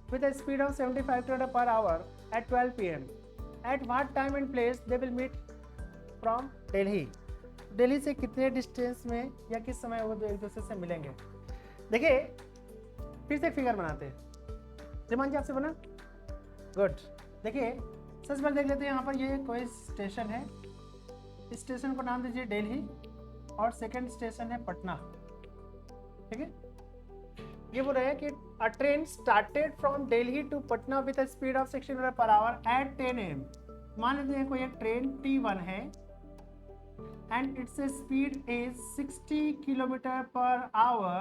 Speaker 1: with a speed of 75 km per hour at 12 pm. At what time and place they will meet from Delhi? Delhi से कितने distance में या किस समय वो एक दूसरे से मिलेंगे। देखिए फिर से एक फिगर बनाते हैं, रिमान जी आपसे बना, गुड। देखिए सबसे पहले देख लेते हैं, यहाँ पर ये कोई स्टेशन है, इस स्टेशन को नाम दीजिए दिल्ली और सेकंड स्टेशन है पटना, ठीक है। ये बोल रहे हैं कि a train started from Delhi to Patna with a speed of 60 km per hour at 10 am. मान लेते हैं कोई एक ट्रेन T1 है and its speed is 60 km per hour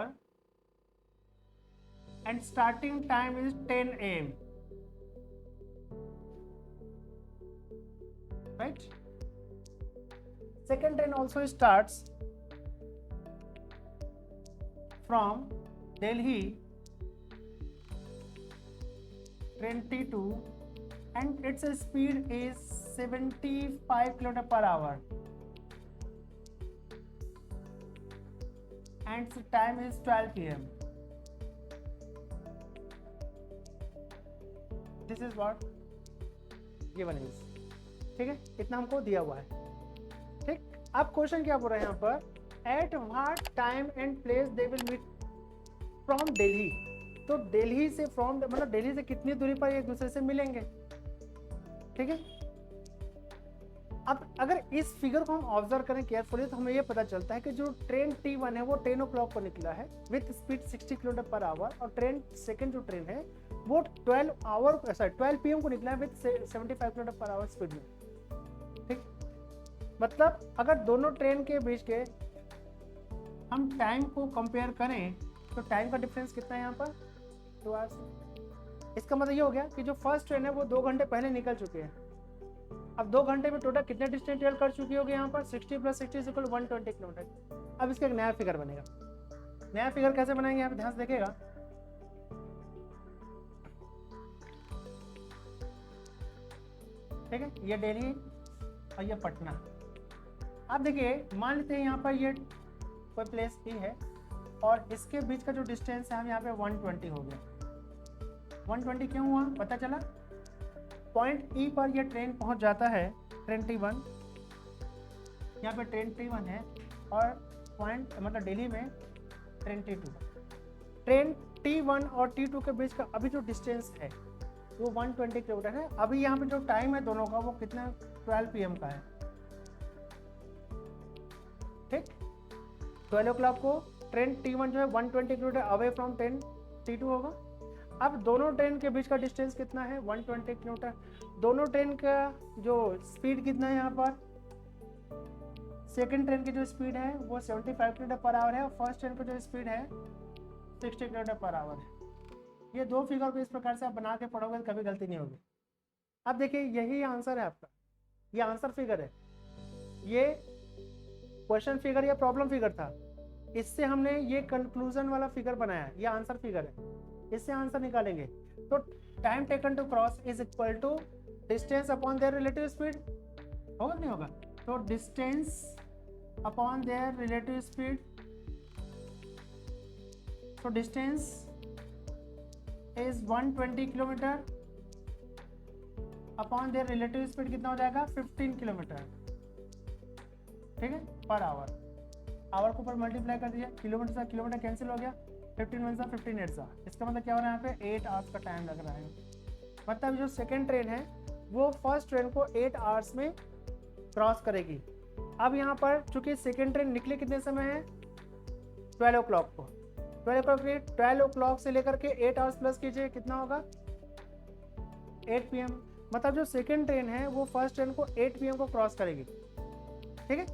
Speaker 1: and starting time is 10 am, right. Second train also starts from Delhi, train T2, and its speed is 75 km per hour, and its time is 12 pm. This is what given is, ठीक है, इतना हमको दिया हुआ है, ठीक। अब question क्या बोल रहे हैं यहाँ पर, at what time and place they will meet from Delhi. तो दिल्ली से फ्रॉम मतलब दिल्ली से कितनी दूरी पर एक दूसरे से मिलेंगे, ठीक है। अब अगर इस फिगर को हम ऑब्जर्व करें केयरफुली तो हमें ये पता चलता है कि जो ट्रेन T1 है वो 10 o'clock को निकला है with speed 60 km per hour, और ट्रेन सेकंड जो ट्रेन है वो 12 PM को निकला है with 75 km per hour speed में, ठीक। मतलब अगर दोनों ट्रेन के बीच के हम टाइम को कंपेयर करें तो टाइम का डिफरेंस कितना है यहाँ पर, 2 hours। इसका मतलब ये हो गया कि जो फर्स्ट ट्रेन है वो 2 घंटे पहले निकल चुके हैं। अब 2 घंटे में टोटल कितने डिस्टेंस ट्रेवल कर चुकी होगी यहाँ पर, 60 + 60 = 120 किलोमीटर। अब इसका एक नया फिगर बनेगा, नया फिगर कैसे बनाएंगे यहाँ पे ध्यान से देखिएगा। ठीक है, ये दिल्ली और ये पटना। अब देखिए मान लेते हैं यहाँ पर ये कोई प्लेस E है और इसके बीच का जो डिस्टेंस है हम यहाँ पे 120 हो गया। 120 क्यों हुआ पता चला, पॉइंट E पर ये ट्रेन पहुँच जाता है, ट्रेन T1, यहाँ पे ट्रेन T1 है और पॉइंट मतलब दिल्ली में ट्रेन T2। ट्रेन T1 और T2 के बीच का अभी जो डिस्टेंस है वो 120 किलोमीटर है। अभी यहाँ पे जो टाइम है दोनों का वो कितना 12 PM का है, ठीक। 12 o'clock को ट्रेन T1 जो है 120 kilometre away from train T2 होगा। अब दोनों ट्रेन के बीच का डिस्टेंस कितना है 120 किलोमीटर। दोनों ट्रेन का जो स्पीड कितना है यहाँ पर, सेकंड ट्रेन की जो स्पीड है वो 75 किलोमीटर पर आवर है और फर्स्ट ट्रेन की जो स्पीड है 60 किलोमीटर पर आवर है। ये दो फिगर को इस प्रकार से आप बना के पढ़ोगे तो कभी गलती नहीं होगी। अब देखिए यही आंसर है आपका, ये आंसर फिगर है, ये क्वेश्चन फिगर या प्रॉब्लम फिगर था, इससे हमने ये कंक्लूजन वाला फिगर बनाया, ये आंसर फिगर है, इससे आंसर निकालेंगे। तो time taken to cross is equal to distance upon their relative speed, होगा नहीं होगा, तो distance upon their relative speed, तो distance is 120 kilometre upon their relative speed कितना हो जाएगा 15 किलोमीटर, ठीक है, पर आवर। आवर को ऊपर मल्टीप्लाई कर दीजिए, किलोमीटर से किलोमीटर कैंसिल हो गया, 15 वन सा 15 8 सा, इसका मतलब क्या हो रहा है यहाँ पे 8 आवर्स का टाइम लग रहा है। मतलब जो सेकेंड ट्रेन है वो फर्स्ट ट्रेन को 8 आवर्स में क्रॉस करेगी। अब यहाँ पर चूंकि सेकेंड ट्रेन निकली कितने समय है 12 o'clock को, 12 o'clock से लेकर के 8 आवर्स प्लस कीजिए कितना होगा 8 PM। मतलब जो सेकेंड ट्रेन है वो फर्स्ट ट्रेन को 8 PM को क्रॉस करेगी, ठीक है।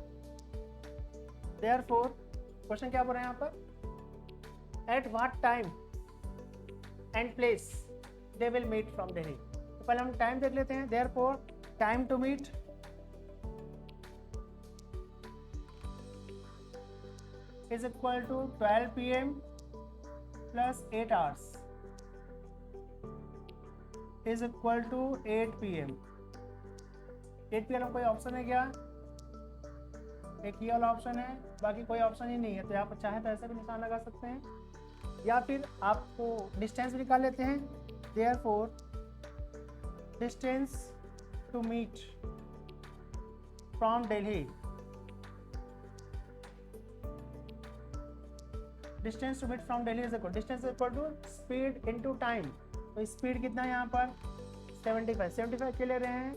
Speaker 1: Therefore क्वेश्चन क्या बोल रहे हैं यहाँ पर, at what time and place they will meet from Delhi. पहले हम टाइम देख लेते हैं। Therefore time to meet is equal to 12 PM plus 8 hours is equal to 8 PM। 8 PM में कोई ऑप्शन है क्या? एक ही वाला ऑप्शन है, बाकी कोई ऑप्शन ही नहीं है। तो आप चाहे तो ऐसे भी निशान लगा सकते हैं, या फिर आपको डिस्टेंस भी निकाल लेते हैं। Therefore distance to meet from Delhi, distance to meet from Delhi is equal, distance is equal to speed into time. तो स्पीड कितना है यहाँ पर? 75 क्यों ले रहे हैं?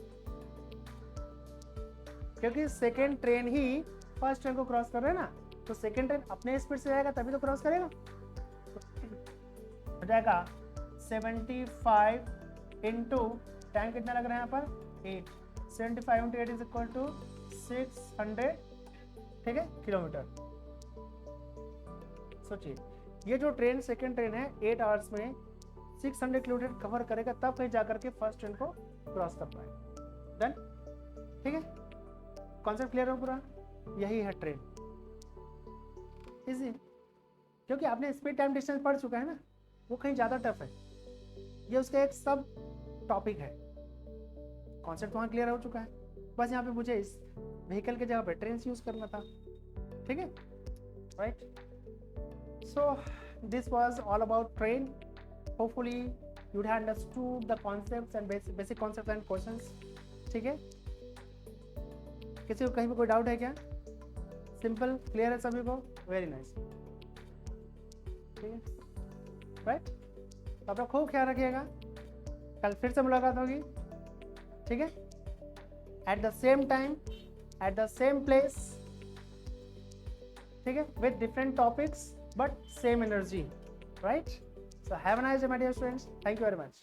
Speaker 1: क्योंकि सेकेंड ट्रेन ही फर्स्ट ट्रेन को क्रॉस कर रहे हैं ना, तो सेकेंड ट्रेन अपने स्पीड से जाएगा तभी तो क्रॉस करेगा। हो जाएगा 75 इंटू टाइम कितना लग रहा है यहाँ पर? 8। 75 इंटू 8 इज इक्वल टू 600, ठीक है, किलोमीटर। सोचिए ये जो ट्रेन सेकेंड ट्रेन है 8 आवर्स में 600 किलोमीटर कवर करेगा, तब कहीं जाकर के फर्स्ट ट्रेन को क्रॉस कर पाए। डन, ठीक है, कॉन्सेप्ट क्लियर हो पूरा? यही है ट्रेन। इजी, क्योंकि आपने स्पीड टाइम डिस्टेंस पढ़ चुका है ना, वो कहीं ज़्यादा टफ है, ये उसका एक सब टॉपिक है। कॉन्सेप्ट वहाँ क्लियर हो चुका है, बस यहाँ पे मुझे इस व्हीकल के जगह पे ट्रेन यूज़ करना था, ठीक है, right. So this was all about train. Hopefully you would have understood the concepts and basic concepts and questions, ठीक है। किसी को कहीं पे कोई डाउट है क्या? सिंपल क्लियर है सभी को? वेरी नाइस, ठीक है, राइट। तो अपना खूब ख्याल रखिएगा, कल फिर से मुलाकात होगी, ठीक है, eight the same time eight the same place, ठीक है, with different topics but same energy, right. So have a nice day, my dear students. Thank you very much.